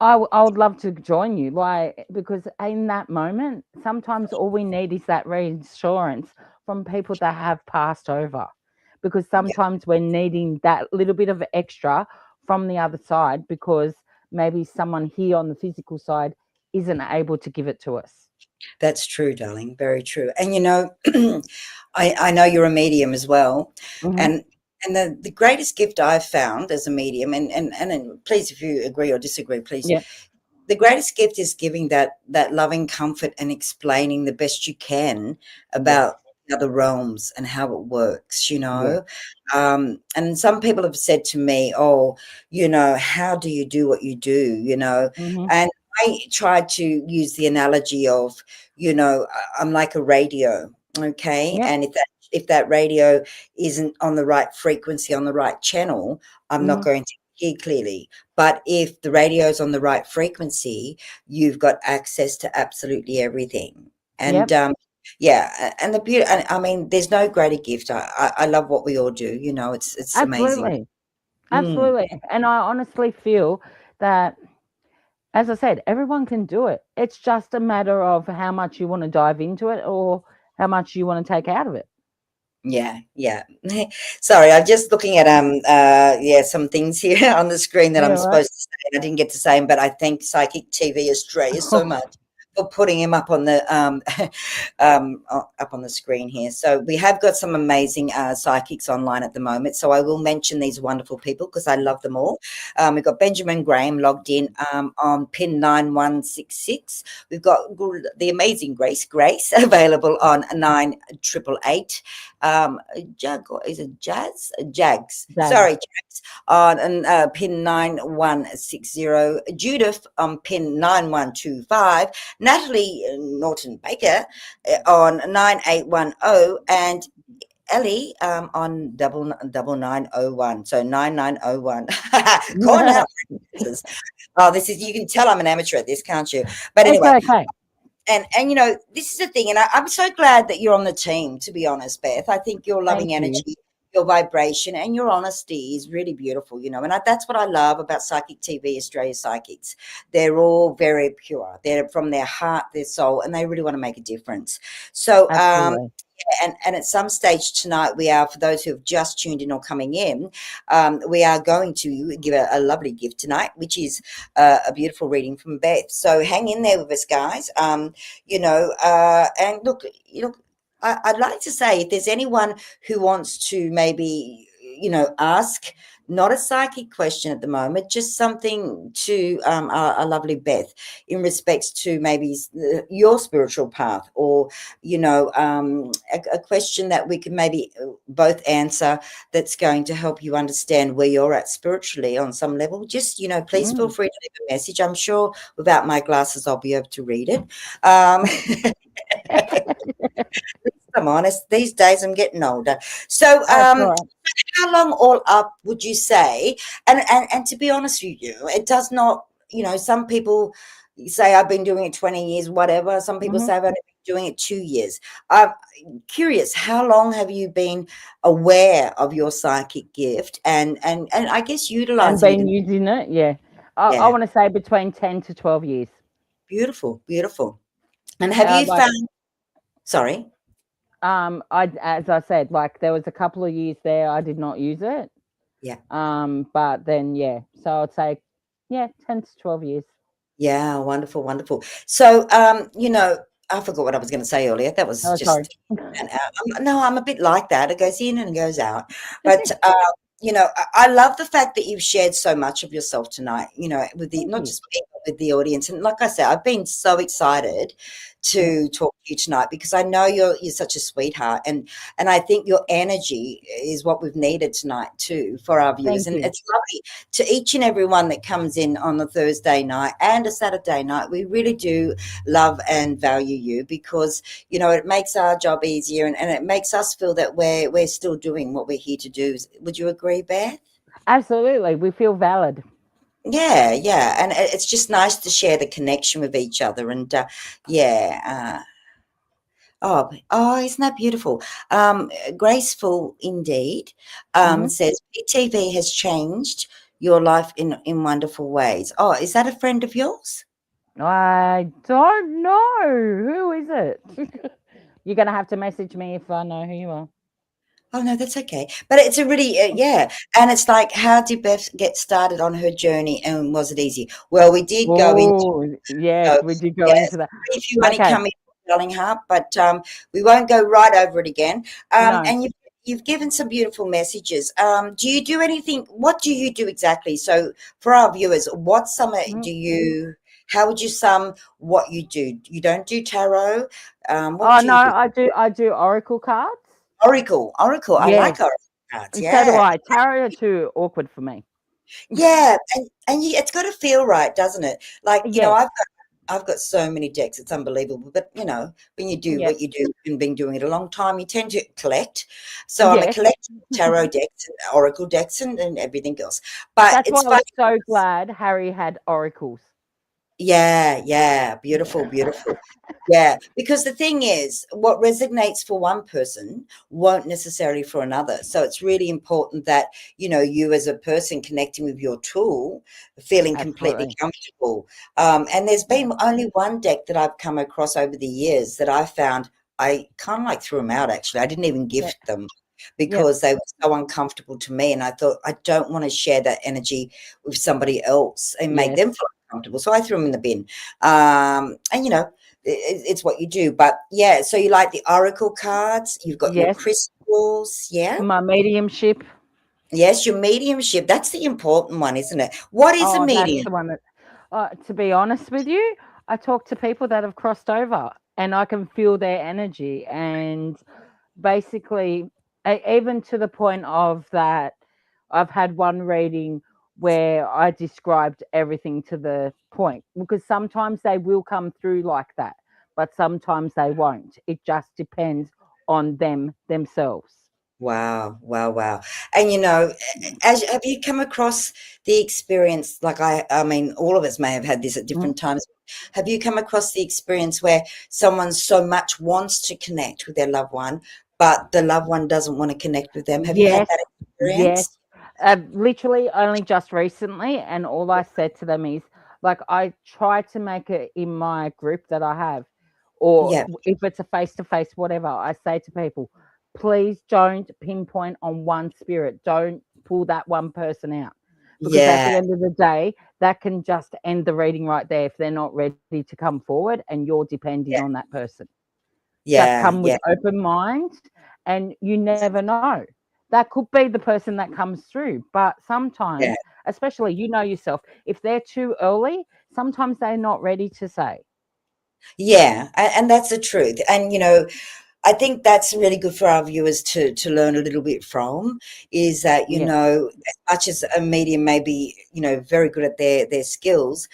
B: I would love to join you. Like, because in that moment, sometimes all we need is that reassurance from people that have passed over. Because
A: yeah,
B: sometimes we're needing that little bit of extra from the other side because maybe someone here on the physical side isn't able to give it to us.
A: that's true, darling. Very true. And I know you're a medium as well,
B: Hmm.
A: and the greatest gift I've found as a medium, and please, if you agree or disagree, please.
B: Yeah.
A: The greatest gift is giving that loving comfort and explaining the best you can
B: Yes.
A: about the other realms and how it works,
B: Yeah.
A: and some people have said to me, oh, how do you do what you do,
B: Hmm.
A: and I try to use the analogy of, I'm like a radio. Okay,
B: Yep.
A: and if that radio isn't on the right frequency, on the right channel, I'm not
B: Hmm.
A: going to hear clearly. But if the radio's on the right frequency, you've got access to absolutely everything. And
B: Yep.
A: yeah, and the beauty, and I mean, there's no greater gift. I love what we all do. It's amazing.
B: Absolutely.
A: Mm,
B: Absolutely. And I honestly feel that, as I said, everyone can do it. It's just a matter of how much you want to dive into it or how much you want to take out of it.
A: yeah, yeah. Sorry, I'm just looking at yeah, some things here on the screen that
B: Yeah,
A: I'm
B: right.
A: supposed to say, and I didn't get to say 'em, but I thank Psychic TV Australia so much for putting him up on the up on the screen here. So we have got some amazing psychics online at the moment. So I will mention these wonderful people because I love them all. We've got Benjamin Graham logged in on pin 9166. We've got the amazing Grace available on 9888. Is it Jags? Sorry,
B: Zags.
A: Jags on pin 9160. Judith on pin 9125. Natalie Norton Baker on 9810, and Ellie on double 901. So 9901. Calling out references. Oh, this is, you can tell I'm an amateur at this, can't you? But
B: It's
A: anyway,
B: okay.
A: and this is the thing, and I'm so glad that you're on the team, to be honest, Beth. I think your
B: Thank
A: loving
B: you.
A: energy your vibration and your honesty is really beautiful, you know, and that's what I love about Psychic TV, Australia Psychics. They're all very pure. They're from their heart, their soul, and they really want to make a difference. So,
B: Absolutely.
A: and at some stage tonight, we are, for those who have just tuned in or coming in, we are going to give a lovely gift tonight, which is a beautiful reading from Beth. So hang in there with us, guys. You know, and look, I'd like to say if there's anyone who wants to maybe, you know, ask not a psychic question at the moment, just something to our lovely Beth in respects to maybe your spiritual path, or, you know, a question that we can maybe both answer that's going to help you understand where you're at spiritually on some level. Just, you know, please feel free to leave a message. I'm sure without my glasses, I'll be able to read it. I'm honest, these days I'm getting older. So,
B: That's right.
A: how long all up would you say? And to be honest with you, it does not, you know, some people say I've been doing it 20 years, whatever. Some people say I've only been doing it 2 years. I'm curious, how long have you been aware of your psychic gift and I guess
B: And
A: utilizing it?
B: been using it, yeah. I
A: Yeah,
B: want to say between 10 to 12 years.
A: beautiful, beautiful. And have you
B: Like,
A: found, sorry?
B: as I said, like there was a couple of years there I did not use it.
A: Yeah.
B: But then, yeah, so I'd say, yeah, 10 to 12 years.
A: Yeah, wonderful, wonderful. So, you know, I forgot what I was going to say earlier. That was
B: Oh, sorry.
A: just an out. No, I'm a bit like that. It goes in and goes out. But you know, I love the fact that you've shared so much of yourself tonight. You know, with the
B: Thank
A: not
B: you.
A: just me, but with the audience. And like I said, I've been so excited
B: Yeah,
A: to talk to you tonight because I know you're such a sweetheart, and I think your energy is what we've needed tonight too for our viewers.
B: thank
A: And
B: you.
A: it's lovely to each and every one that comes in on a Thursday night and a Saturday night. We really do love and value you because, you know, it makes our job easier, and it makes us feel that we're still doing what we're here to do. Would you agree, Beth?
B: Absolutely. We feel valid.
A: Yeah, yeah. And it's just nice to share the connection with each other. And yeah. Oh, isn't that beautiful? Graceful indeed.
B: Hmm.
A: Says PTV has changed your life in wonderful ways. Oh, is that a friend of yours?
B: I don't know. Who is it? You're going to have to message me if I know who you are.
A: Oh no, that's okay. But it's a really yeah, and it's like, how did Beth get started on her journey, and was it easy? Well, we did go into
B: Oh, yes,
A: so
B: we did go
A: yes,
B: into that.
A: if you only
B: Okay.
A: come in, darling heart, but we won't go right over it again.
B: No.
A: And you've given some beautiful messages. Do you do anything? What do you do exactly? So for our viewers, what summer
B: Mhm.
A: do you? How would you sum what you do? You don't do tarot. What
B: Oh,
A: do
B: no,
A: you do?
B: I do oracle cards.
A: Oracle. I like
B: Yes.
A: oracle cards.
B: And so do
A: Yeah.
B: I. Tarot are too awkward for me.
A: Yeah, and it's got to feel right, doesn't it? Like, you know,
B: Yes.
A: I've got so many decks, it's unbelievable. But you know, when you do
B: Yeah.
A: what you do and been doing it a long time, you tend to collect. So I'm a
B: Yes.
A: collector of tarot decks, and oracle decks, and everything else. But
B: That's why
A: it's
B: I
A: funny.
B: was so glad Harry had oracles.
A: Yeah, yeah, beautiful,
B: Yeah.
A: beautiful. Yeah, because the thing is, what resonates for one person won't necessarily for another. So it's really important that, you know, you as a person connecting with your tool, feeling completely
B: Absolutely.
A: comfortable. And there's been only one deck that I've come across over the years that I found I kind of like threw them out actually. I didn't even
B: Yeah.
A: gift them
B: Yep.
A: because they were so uncomfortable to me. And I thought, I don't want to share that energy with somebody else and make
B: Yes.
A: them feel uncomfortable. So I threw them in the bin. And, you know, it's what you do. But yeah, so you like the oracle cards, you've got your
B: Yes.
A: crystals. Yeah.
B: My mediumship.
A: Yes, your mediumship. That's the important one, isn't it? What is a
B: Oh, that's
A: medium?
B: the one that, to be honest with you, I talk to people that have crossed over and I can feel their energy. And basically, even to the point of that, I've had one reading where I described everything to the point because sometimes they will come through like that, but sometimes they won't. It just depends on them themselves.
A: Wow, wow, wow. And you know, as have you come across the experience, like I mean, all of us may have had this at
B: Mhm.
A: different times. Have you come across the experience where someone so much wants to connect with their loved one, but the loved one doesn't want to connect with them. Have you had
B: Yes,
A: that
B: yes.
A: experience?
B: Literally only just recently, and all I said to them is like I try to make it in my group that I have, or
A: Yeah,
B: if it's a face to face, whatever. I say to people, please don't pinpoint on one spirit. Don't pull that one person out, because at
A: yeah,
B: the end of the day, that can just end the reading right there if they're not ready to come forward, and you're depending
A: yeah,
B: on that person. Just
A: yeah,
B: come with
A: yeah,
B: open mind, and you never know. That could be the person that comes through. But
A: yeah.
B: sometimes, especially you know yourself, if they're too early, sometimes they're not ready to say.
A: Yeah, and that's the truth. And I think that's really good for our viewers to learn a little bit from, is that,
B: Yeah.
A: as much as a medium may be, very good at their skills,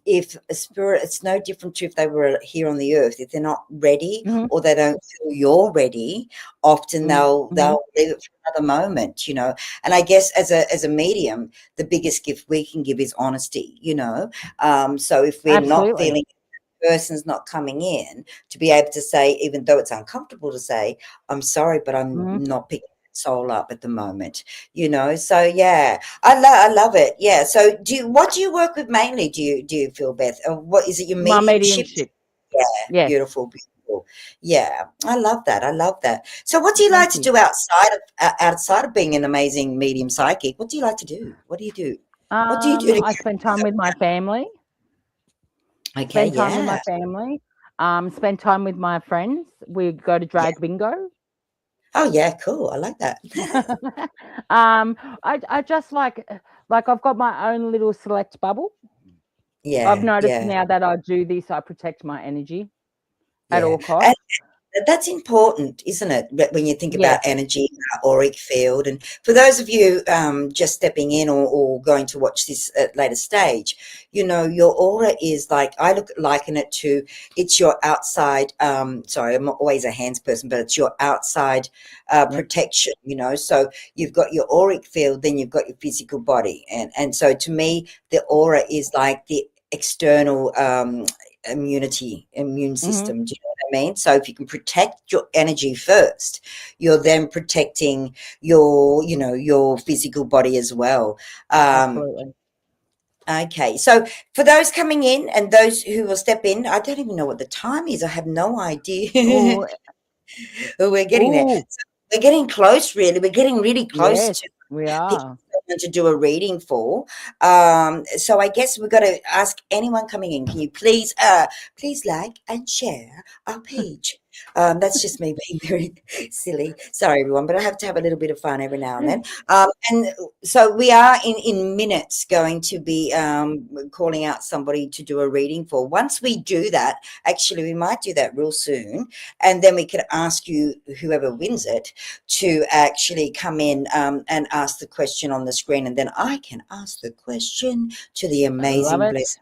A: if a spirit, it's no different to if they were here on the earth. If they're not ready
B: Hmm.
A: or they don't feel you're ready, often
B: Hmm.
A: they'll leave it for another moment. And I guess as a medium, the biggest gift we can give is honesty. So if we're not
B: Absolutely.
A: feeling person's not coming in, to be able to say, even though it's uncomfortable to say, I'm sorry, but I'm
B: Hmm.
A: not picking that soul up at the moment. So yeah, I love it. Yeah. So what do you work with mainly? Do you feel, Beth? What is it, your
B: My
A: mediumship?
B: mediumship.
A: Yeah,
B: Yes.
A: beautiful, beautiful. Yeah, I love that. I love that. So what do you like
B: Thank
A: to
B: you.
A: do outside of being an amazing medium psychic? What do you like to do? What do you do? What do you do to
B: I spend time with my family.
A: Okay,
B: Spend time with my
A: yeah.
B: family. Spend time with my friends. We go to
A: Yeah.
B: drag bingo.
A: Oh yeah, cool. I like that.
B: I just like I've got my own little select bubble. I've
A: Yeah,
B: noticed
A: yeah,
B: now that I do this, I protect my energy at
A: yeah.
B: all costs.
A: That's important, isn't it? When you think about
B: Yes.
A: energy, auric field, and for those of you just stepping in or going to watch this at later stage, your aura is like, liken it to, it's your outside. Sorry, I'm not always a hands person, but it's your outside
B: Yep.
A: protection. So you've got your auric field, then you've got your physical body, and so to me, the aura is like the external immune
B: Hmm.
A: system. Do you know what I mean? So if you can protect your energy first, you're then protecting your physical body as well. Um,
B: Absolutely.
A: okay, so for those coming in and those who will step in, I don't even know what the time is. I have no idea.
B: Oh,
A: We're getting there.
B: oh,
A: So we're getting close, really. We're getting really close
B: yes,
A: to
B: we
A: picking
B: are.
A: someone to do a reading for. So I guess we've got to ask anyone coming in, can you please like and share our page? That's just me being very silly. Sorry, everyone, but I have to have a little bit of fun every now and then. And so we are in minutes going to be calling out somebody to do a reading for. Once we do that, actually, we might do that real soon, and then we could ask you, whoever wins it, to actually come in and ask the question on the screen, and then I can ask the question to the
B: I love
A: amazing
B: it.
A: blessed.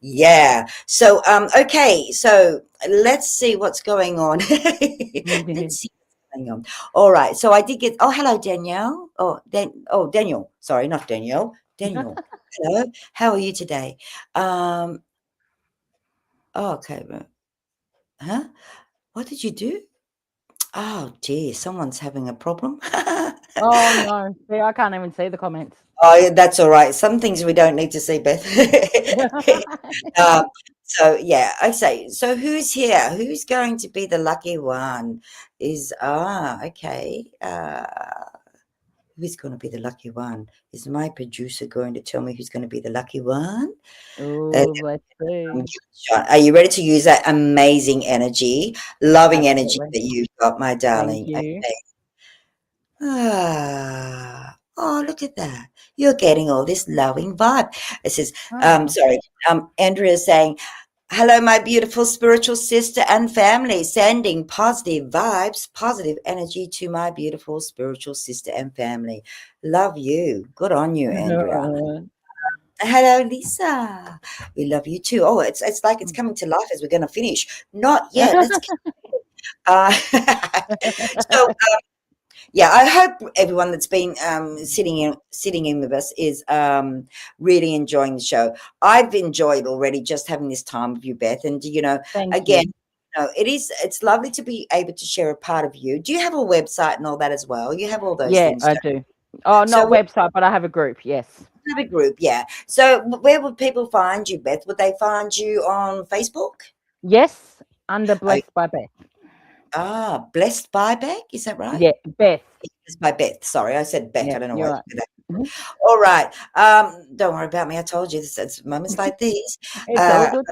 A: Yeah. So okay. So let's see what's going on. Let's see what's going on. All right. So I did get. Oh, hello, Danielle. Daniel. Sorry, not Danielle. Daniel. Hello. How are you today? Um. Oh, okay. Huh? What did you do? Oh, dear. Someone's having a problem.
B: Oh no, see, I can't even see the comments.
A: Oh, yeah, that's all right. Some things we don't need to see, Beth. Um, so yeah, I say. So who's here? Who's going to be the lucky one? Okay. Who's going to be the lucky one? Is my producer going to tell me who's going to be the lucky one? Uh,
B: Oh, let's see.
A: Are you ready to use that amazing energy, loving energy
B: Absolutely.
A: that you've got, my
B: Thank
A: darling?
B: you.
A: Okay. Oh, look at that. You're getting all this loving vibe. It says,
B: Oh,
A: sorry, Andrea is saying, hello, my beautiful spiritual sister and family, sending positive vibes, positive energy to my beautiful spiritual sister and family. Love you. Good on you, Andrea. Hello, Lisa. We love you too. Oh, it's like it's coming to life as we're going to finish. Not yet. Uh, so yeah, I hope everyone that's been sitting in with us is really enjoying the show. I've enjoyed already just having this time with you, Beth. And
B: Thank
A: again,
B: you.
A: No, it is. It's lovely to be able to share a part of you. Do you have a website and all that as well? You have all those
B: Yeah,
A: things,
B: I
A: don't
B: do. Oh,
A: you? So
B: not
A: we
B: website, but I have a group. Yes.
A: have a group, yeah. So where would people find you, Beth? Would they find you on Facebook?
B: Yes, under
A: Oh,
B: Blessed by Beth.
A: Blessed by Beck, is that right?
B: Yeah, Beth.
A: It's by Beth. Sorry, I said Beck.
B: Yeah,
A: I don't know why
B: you're
A: I
B: right.
A: did that.
B: Mhm.
A: All right. Don't worry about me. I told you this. It's moments like these.
B: It's all
A: Uh,
B: good.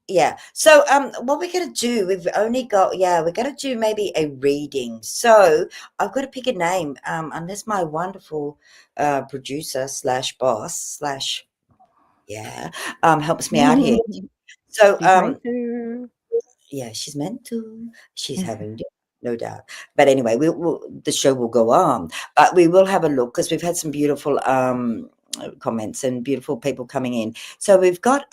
A: Yeah. So, what we're gonna do, we've only got, yeah, we're gonna do maybe a reading. So I've got to pick a name, unless my wonderful producer slash boss slash, yeah, helps me out here. So,
B: She's made to.
A: yeah, she's meant to. She's having no doubt. But anyway, the show will go on. But we will have a look because we've had some beautiful comments and beautiful people coming in. So we've got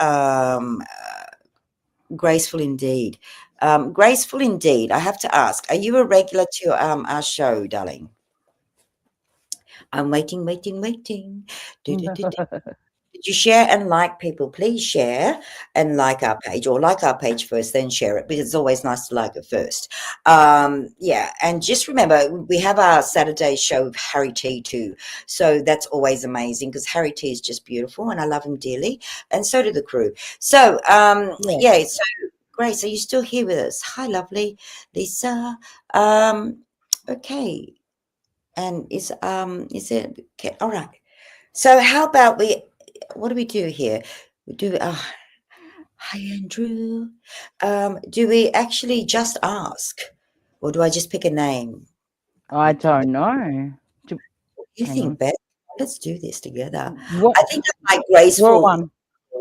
A: graceful indeed. Graceful indeed. I have to ask, are you a regular to our show, darling? I'm waiting, waiting, waiting. Do, do, do, do. Did you share and like, people? Please share and like our page, or like our page first, then share it, because it's always nice to like it first. Yeah, and just remember, we have our Saturday show with Harry T too, so that's always amazing because Harry T is just beautiful, and I love him dearly, and so do the crew. So
B: Yeah.
A: yeah, so Grace, are you still here with us? Hi, lovely Lisa. Okay, and is it okay? All right. So how about what do we do here? We do, hi, Andrew. Do we actually just ask, or do I just pick a name?
B: I don't know.
A: What do you
B: Hang
A: think,
B: on.
A: Beth? Let's do this together.
B: What?
A: I think I like
B: Draw
A: graceful
B: one.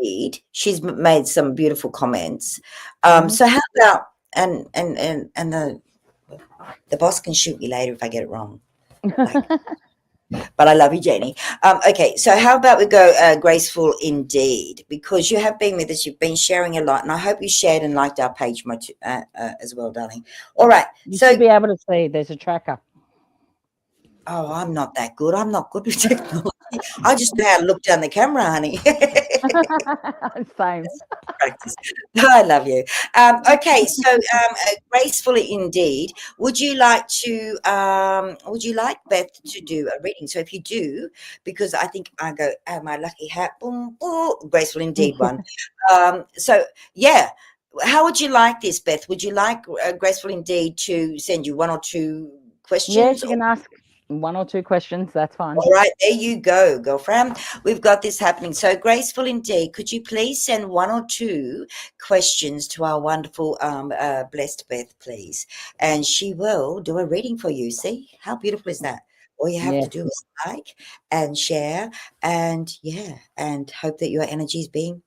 A: read. She's made some beautiful comments.
B: Mhm.
A: So how about, and the boss can shoot me later if I get it wrong. Like, but I love you, Janie. Okay, so how about we go graceful indeed, because you have been with us, you've been sharing a lot, and I hope you shared and liked our page much as well, darling. All right,
B: You
A: so
B: should be able to see. There's a tracker.
A: oh, I'm not that good. I'm not good with technology. I just know how to look down the camera, honey.
B: Same.
A: Practice. I love you. Okay, so gracefully indeed. Would you like Beth to do a reading? So if you do, because I think I go, oh, my lucky hat, boom, boom, graceful indeed one. So yeah, how would you like this, Beth? Would you like graceful indeed to send you one or two
B: Yes,
A: questions?
B: you can ask one or two questions. That's fine.
A: All right, there you go, girlfriend. We've got this happening. So graceful indeed. Could you please send one or two questions to our wonderful, blessed Beth, please? And she will do a reading for you. See, how beautiful is that? All you have to
B: Yes.
A: do is like and share, and yeah, and hope that your energy is being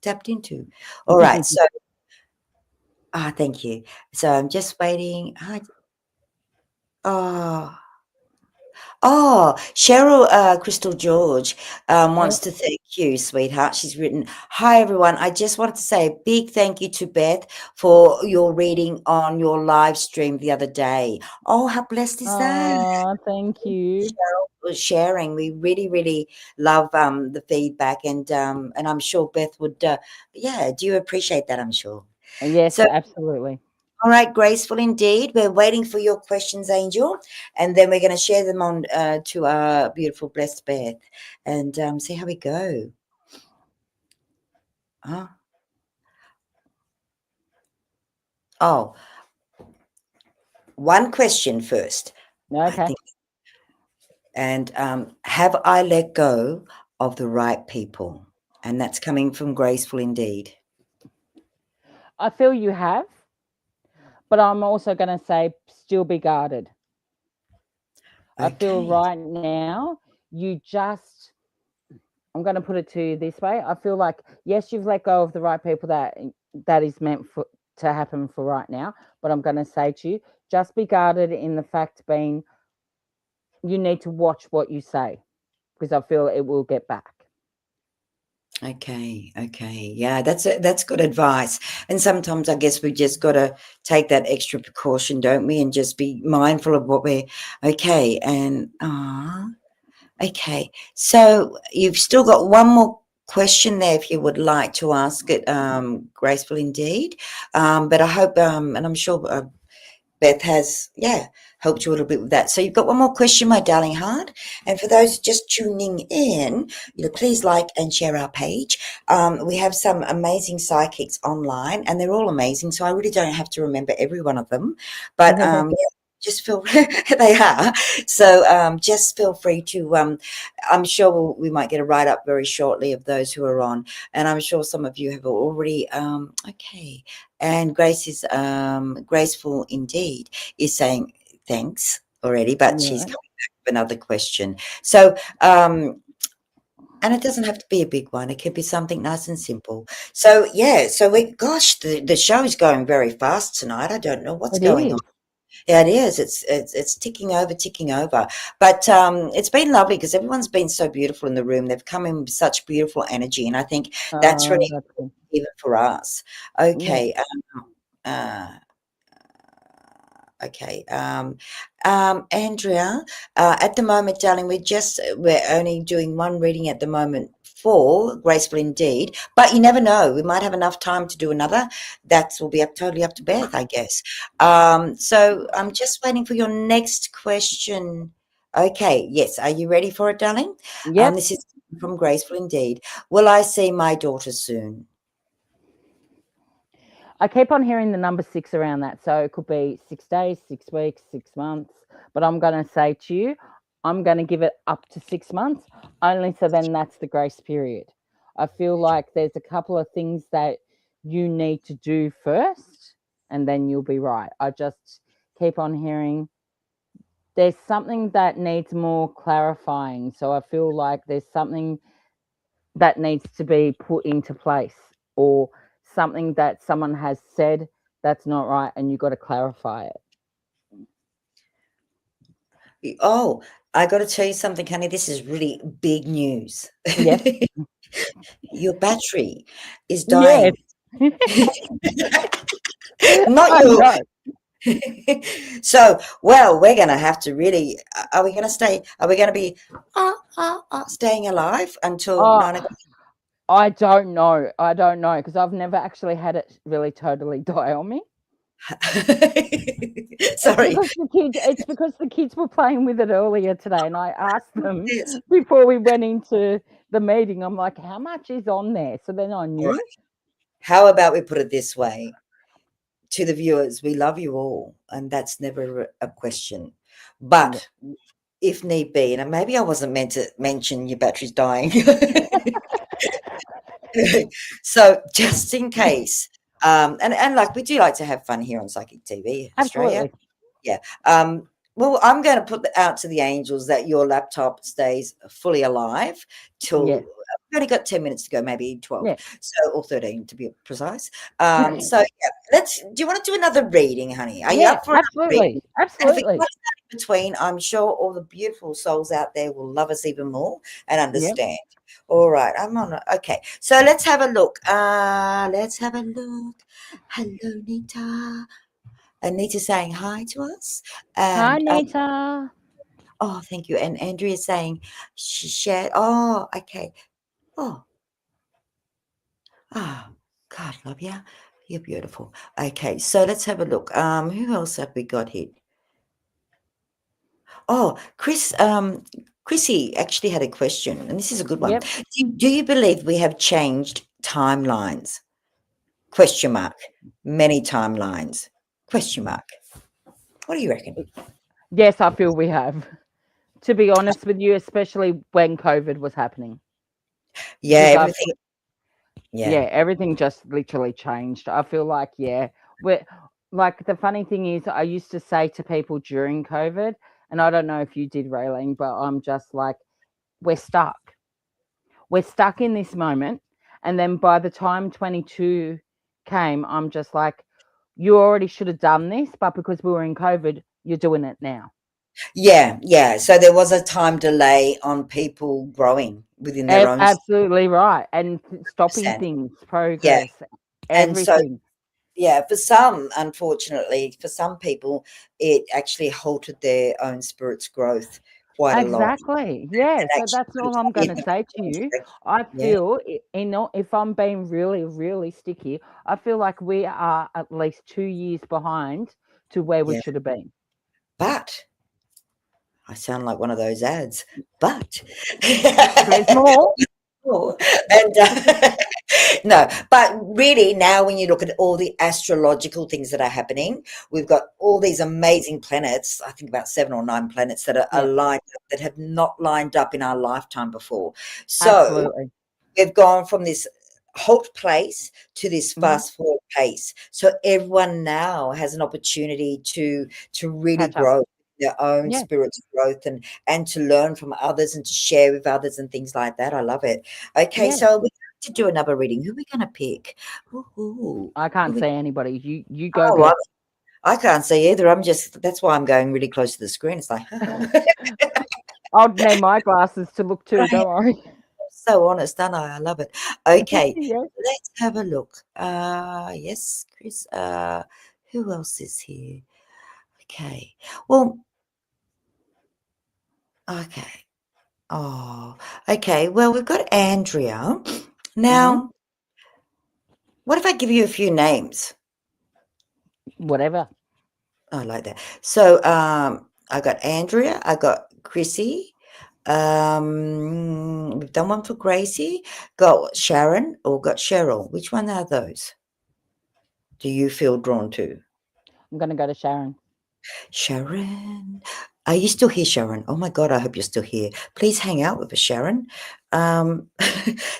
A: tapped into. All right. So, thank you. So I'm just waiting. Oh. Oh, Cheryl Crystal George
B: Yeah.
A: wants to thank you, sweetheart. She's written, hi, everyone. I just wanted to say a big thank you to Beth for your reading on your live stream the other day. Oh, how blessed is that?
B: Oh, thank you.
A: Cheryl was sharing. We really, really love the feedback, and I'm sure Beth would, yeah, do you appreciate that? I'm sure.
B: Yes,
A: So,
B: absolutely.
A: all right, graceful indeed. We're waiting for your questions, Angel, and then we're going to share them on to our beautiful blessed Beth, and see how we go. Huh? Oh, one question first, I
B: Okay.
A: think, and have I let go of the right people? And that's coming from graceful indeed.
B: I feel you have, but I'm also going to say still be guarded. I feel
A: Okay,
B: right now you just, I'm going to put it to you this way. I feel like, yes, you've let go of the right people that is meant for to happen for right now, but I'm going to say to you, just be guarded in the fact being you need to watch what you say because I feel it will get back.
A: okay, yeah, that's good advice. And sometimes I guess we just got to take that extra precaution, don't we? And just be mindful of what we're okay. And okay, so you've still got one more question there if you would like to ask it, graceful indeed. But I hope, and I'm sure Beth has, helped you a little bit with that. So you've got one more question, my darling heart. And for those just tuning in, please like and share our page. We have some amazing psychics online, and they're all amazing. So I really don't have to remember every one of them, but just feel they are. So just feel free to. I'm sure we might get a write up very shortly of those who are on, and I'm sure some of you have already. Okay. And Grace is graceful indeed is saying thanks already, but she's
B: Right.
A: coming back with another question. So, and it doesn't have to be a big one. It could be something nice and simple. So, the show is going very fast tonight. I don't know what's
B: It
A: going
B: is.
A: on. Yeah, it is. It's ticking over, ticking over. But it's been lovely because everyone's been so beautiful in the room. They've come in with such beautiful energy, and I think that's
B: Oh,
A: really
B: that's good.
A: even for us.
B: Yeah.
A: Okay. Uh, Okay. Andrea, at the moment, darling, we're only doing one reading at the moment for Graceful Indeed, but you never know. We might have enough time to do another. That will be totally up to Beth, I guess. So I'm just waiting for your next question. Okay. Yes. Are you ready for it, darling?
B: Yep.
A: This is from Graceful Indeed. Will I see my daughter soon?
B: I keep on hearing the number 6 around that. So it could be 6 days, 6 weeks, 6 months. But I'm going to say to you, I'm going to give it up to 6 months, only so then that's the grace period. I feel like there's a couple of things that you need to do first, and then you'll be right. I just keep on hearing there's something that needs more clarifying. So I feel like there's something that needs to be put into place, or something that someone has said that's not right and you've got to clarify it.
A: Oh, I got to tell you something, honey. This is really big news.
B: Yes.
A: Your battery is
B: Yes.
A: dying. Not
B: I
A: you.
B: know.
A: So, well, we're going to have to really, are we going to stay, are we going to be staying alive until
B: Oh,
A: 9 o'clock?
B: I don't know because I've never actually had it really totally die on me.
A: Sorry.
B: It's because the kids were playing with it earlier today, and I asked them
A: Yes.
B: before we went into the meeting. I'm like, how much is on there? So then I
A: All
B: knew.
A: right. How about we put it this way to the viewers? We love you all, and that's never a question.
B: Yeah.
A: But if need be, and maybe I wasn't meant to mention your battery's dying. So just in case, and like we do like to have fun here on Psychic TV Australia.
B: Absolutely.
A: Yeah. Well, I'm going to put out to the angels that your laptop stays fully alive till
B: Yes.
A: we've only got 10 minutes to go, maybe 12,
B: Yeah.
A: so or 13 to be precise. So yeah, let's. Do you want to do another reading, honey? Are you
B: Yeah,
A: up for another reading?
B: absolutely.
A: And if we
B: Absolutely.
A: got that in between, I'm sure all the beautiful souls out there will love us even more and
B: Yep.
A: understand. All right, I'm on it. Okay, so let's have a look. Let's have a look. Hello, Nita. Anita saying hi to us.
B: Hi,
A: And
B: Nita.
A: oh, thank you. And Andrea saying she shared. Oh, okay. Oh, God, love you. You're beautiful. Okay, so let's have a look. Who else have we got here? Oh, Chrissy actually had a question, and this is a good one.
B: Yep.
A: Do you believe we have changed timelines? Question mark. Many timelines. Question mark. What do you reckon?
B: Yes, I feel we have. To be honest with you, especially when COVID was happening,
A: Yeah,
B: because
A: everything. Yeah.
B: everything just literally changed. I feel like, we're like, the funny thing is, I used to say to people during COVID, and I don't know if you did, Raylene, but I'm just like, we're stuck. We're stuck in this moment. And then by the time 22 came, I'm just like, you already should have done this, but because we were in COVID, you're doing it now.
A: Yeah, yeah. So there was a time delay on people growing within their own
B: Absolutely right. And stopping
A: percent.
B: things,
A: Yeah.
B: progress,
A: And so,
B: everything.
A: yeah, for some, unfortunately, for some people, it actually halted their own spirit's growth quite a lot.
B: Exactly. Yeah.
A: And
B: So
A: actually
B: that's
A: puts
B: all I'm
A: you
B: going
A: in
B: to
A: the
B: say to you.
A: context.
B: I
A: Yeah,
B: feel, if I'm being really, really sticky, I feel like we are at least 2 years behind to where we
A: yeah.
B: should have been.
A: But I sound like one of those ads. But
B: There's more.
A: oh, and no, but really now when you look at all the astrological things that are happening, we've got all these amazing planets, I think about 7 or 9 planets that are
B: Yeah,
A: lined up that have not lined up in our lifetime before. So
B: absolutely.
A: we've gone from this halt place to this
B: Hmm.
A: fast forward pace. So everyone now has an opportunity to really
B: Catch up.
A: grow their own
B: Yeah.
A: spiritual growth and to learn from others and to share with others and things like that. I love it. Okay,
B: Yeah.
A: so we're going to do another reading. Who are we going to pick? Ooh,
B: I
A: who
B: can't
A: we,
B: see anybody. You go,
A: oh,
B: girl.
A: I can't see either. I'm just, that's why I'm going really close to the screen. It's like,
B: I'll need my glasses to look too. Don't worry.
A: so honest, aren't I? I love it. Okay,
B: Yeah.
A: let's have a look. Yes, Chris. Who else is here? Okay. Well, okay. Oh, okay. Well, we've got Andrea.
B: Hmm.
A: Now, what if I give you a few names?
B: Whatever.
A: I like that. So, I got Andrea. I got Chrissy. We've done one for Gracie. Got Sharon or got Cheryl. Which one are those? Do you feel drawn to?
B: I'm going to go to Sharon.
A: Sharon, are you still here, Sharon? Oh my God, I hope you're still here. Please hang out with us, Sharon. Um,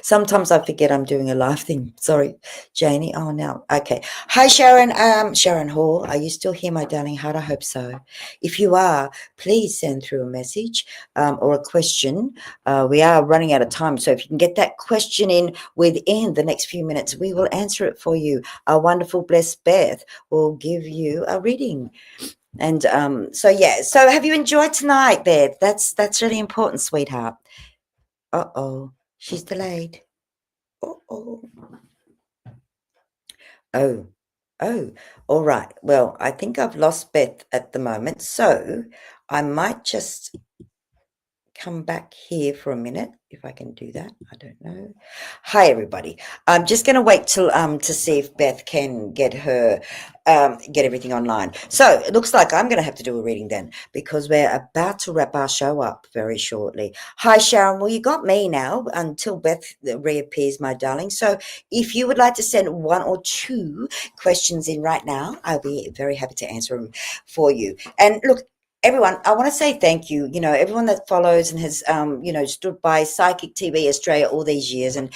A: sometimes I forget I'm doing a live thing. Sorry, Janie. Oh no. Okay. Hi, Sharon. Sharon Hall. Are you still here, my darling heart? I hope so. If you are, please send through a message or a question. We are running out of time, so if you can get that question in within the next few minutes, we will answer it for you. Our wonderful blessed Beth will give you a reading. And so yeah, so have you enjoyed tonight, Bev? That's really important, sweetheart. Uh-oh, she's delayed. Uh-oh. Oh, oh, all right. Well, I think I've lost Beth at the moment, so I might just come back here for a minute if I can do that. I don't know. Hi everybody. I'm just going to wait till to see if Beth can get her get everything online. So it looks like I'm going to have to do a reading then because we're about to wrap our show up very shortly. Hi Sharon. Well, you got me now until Beth reappears, my darling. So if you would like to send 1 or 2 questions in right now, I'll be very happy to answer them for you. And look, everyone, I want to say thank you. You know, everyone that follows and has, stood by Psychic TV Australia all these years and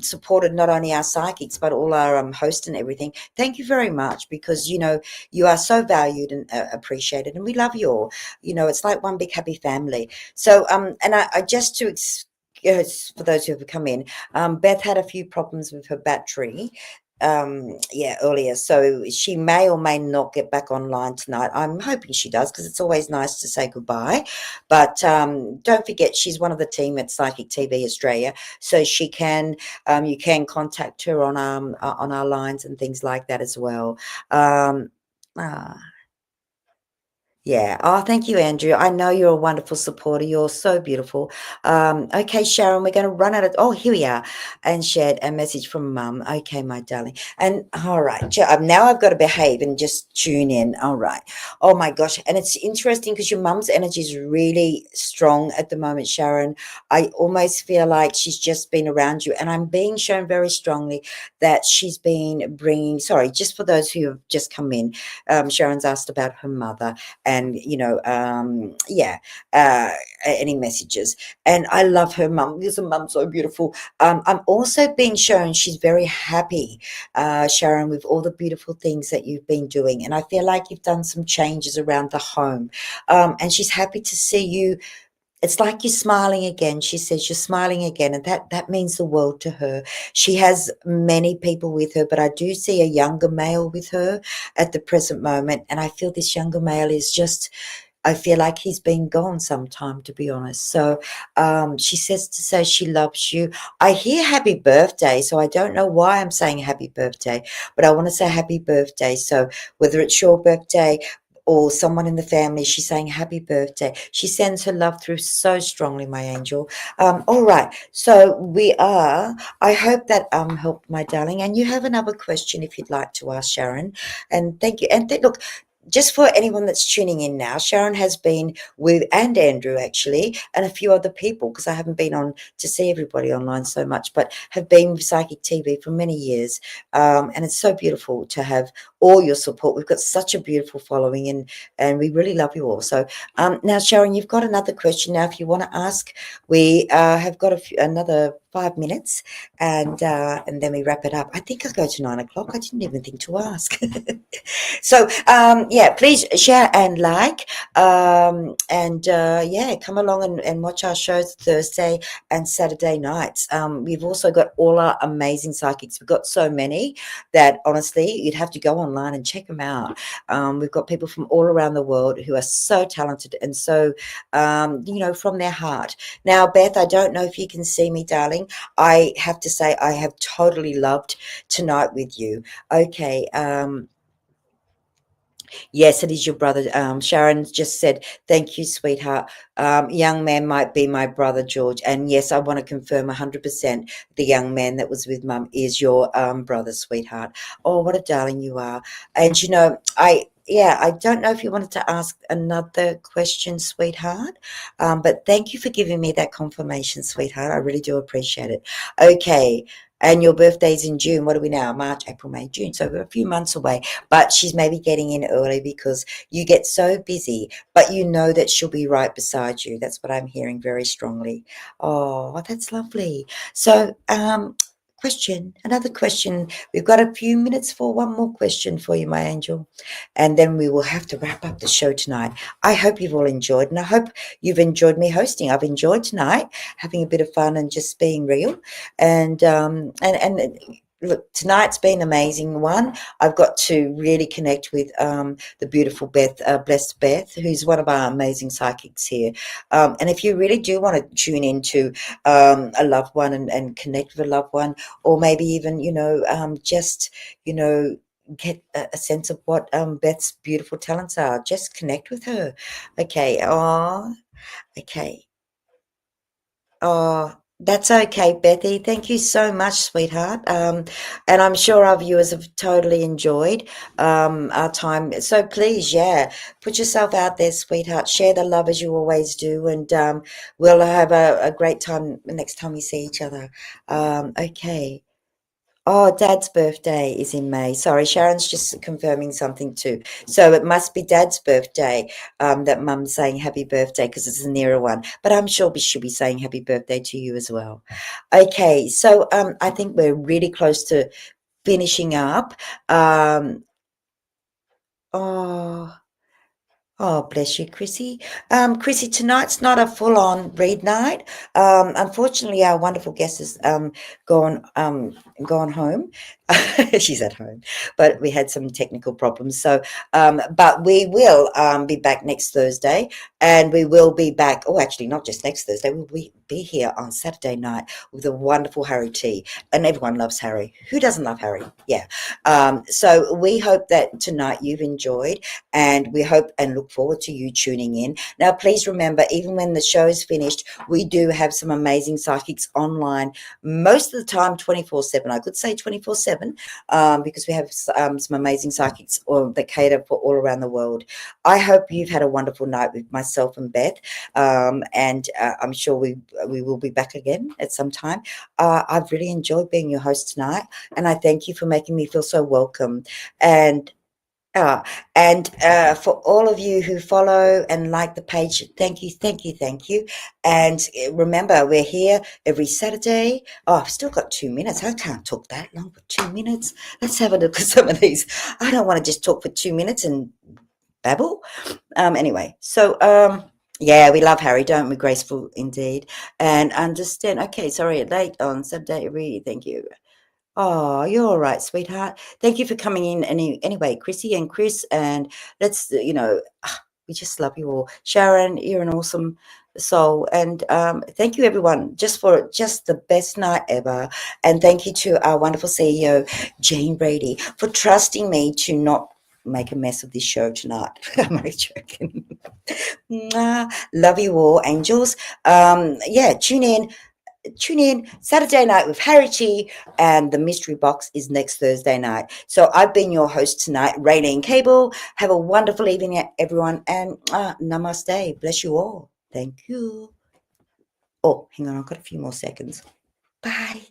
A: supported not only our psychics but all our hosts and everything. Thank you very much because you are so valued and appreciated, and we love you all. You know, it's like one big happy family. So, and I just to. For those who have come in, Beth had a few problems with her battery, earlier, so she may or may not get back online tonight. I'm hoping she does because it's always nice to say goodbye, but don't forget she's one of the team at Psychic TV Australia, so she can you can contact her on our lines and things like that as well. um, ah, yeah. Oh, thank you, Andrew. I know you're a wonderful supporter. You're so beautiful. Okay, Sharon, we're going to run out of. Oh, here we are. And shared a message from Mum. Okay, my darling. And all right, now I've got to behave and just tune in. All right. Oh my gosh, and it's interesting because your mum's energy is really strong at the moment, Sharon. I almost feel like she's just been around you, and I'm being shown very strongly that she's been bringing. Sorry, just for those who have just come in, Sharon's asked about her mother and any messages, and I love her mum because her mum's so beautiful. I'm also being shown she's very happy, Sharon, with all the beautiful things that you've been doing, and I feel like you've done some changes around the home, and she's happy to see you. It's like you're smiling again. She says you're smiling again, and that means the world to her. She has many people with her, but I do see a younger male with her at the present moment, and I feel this younger male is just, I feel like he's been gone some time, to be honest. So she says to say she loves you. I hear happy birthday, so I don't know why I'm saying happy birthday, but I want to say happy birthday. So whether it's your birthday or someone in the family, she's saying happy birthday. She sends her love through so strongly, my angel. All right. So I hope that helped, my darling. And you have another question if you'd like to ask, Sharon. And thank you. And look, just for anyone that's tuning in now, Sharon has been with, and Andrew actually, and a few other people, because I haven't been on to see everybody online so much, but have been with Psychic TV for many years. And it's so beautiful to have all your support. We've got such a beautiful following, and we really love you all. So now, Sharon, you've got another question. Now, if you want to ask, we have got another 5 minutes, and then we wrap it up. I think I'll go to 9 o'clock. I didn't even think to ask. So, yeah, please share and like, and yeah, come along and watch our shows Thursday and Saturday nights. We've also got all our amazing psychics. We've got so many that honestly, you'd have to go online and check them out. We've got people from all around the world who are so talented and so, from their heart. Now, Beth, I don't know if you can see me, darling. I have to say I have totally loved tonight with you. Okay. Yes, it is your brother. Sharon just said, thank you, sweetheart. Young man might be my brother, George. And yes, I want to confirm 100% the young man that was with Mum is your brother, sweetheart. Oh, what a darling you are. And, I don't know if you wanted to ask another question, sweetheart, but thank you for giving me that confirmation, sweetheart. I really do appreciate it. Okay. And your birthday's in June. What are we now? March, April, May, June. So we're a few months away. But she's maybe getting in early because you get so busy, but you know that she'll be right beside you. That's what I'm hearing very strongly. Oh, that's lovely. So, another question. We've got a few minutes for one more question for you, my angel. And then we will have to wrap up the show tonight. I hope you've all enjoyed, and I hope you've enjoyed me hosting. I've enjoyed tonight, having a bit of fun and just being real. And look, tonight's been an amazing one. I've got to really connect with the beautiful Beth, blessed Beth, who's one of our amazing psychics here. And if you really do want to tune into a loved one and connect with a loved one, or maybe even, just, get a sense of what Beth's beautiful talents are, just connect with her. Okay. Oh, okay. Oh, that's okay, Bethy. Thank you so much, sweetheart. And I'm sure our viewers have totally enjoyed our time. So please, yeah, put yourself out there, sweetheart. Share the love as you always do, and we'll have a great time next time we see each other. Okay. Oh, Dad's birthday is in May. Sorry, Sharon's just confirming something too. So it must be Dad's birthday that Mum's saying happy birthday because it's a nearer one. But I'm sure she'll be saying happy birthday to you as well. Okay, so I think we're really close to finishing up. Um, oh. Oh, bless you, Chrissy. Chrissy, tonight's not a full-on read night. Unfortunately, our wonderful guest has gone home. She's at home, but we had some technical problems. So, but we will be back next Thursday, and we will be back. Oh, actually, not just next Thursday. We'll be here on Saturday night with the wonderful Harry T. And everyone loves Harry. Who doesn't love Harry? Yeah. So we hope that tonight you've enjoyed, and we hope and look forward to you tuning in. Now, please remember, even when the show is finished, we do have some amazing psychics online most of the time, 24/7. I could say 24/7 because we have some amazing psychics that cater for all around the world. I hope you've had a wonderful night with myself and Beth, and I'm sure we will be back again at some time. I've really enjoyed being your host tonight, and I thank you for making me feel so welcome. And Ah, and for all of you who follow and like the page, thank you, thank you, thank you. And remember, we're here every Saturday. Oh, I've still got 2 minutes. I can't talk that long for 2 minutes. Let's have a look at some of these. I don't want to just talk for 2 minutes and babble. Anyway, so yeah, we love Harry, don't we? Graceful indeed. And understand. Okay, sorry, late on Saturday. Really, thank you. Oh, you're all right, sweetheart. Thank you for coming in anyway, Chrissy and Chris, and let's, we just love you all. Sharon, you're an awesome soul, and thank you everyone just for just the best night ever. And thank you to our wonderful CEO, Jane Brady, for trusting me to not make a mess of this show tonight. I'm only joking. Love you all, angels. Yeah, tune in Saturday night with Harry Chi, and the mystery box is next Thursday night. So I've been your host tonight, Rayleen Kable. Have a wonderful evening, everyone, and namaste. Bless you all. Thank you. Oh, hang on, I've got a few more seconds. Bye.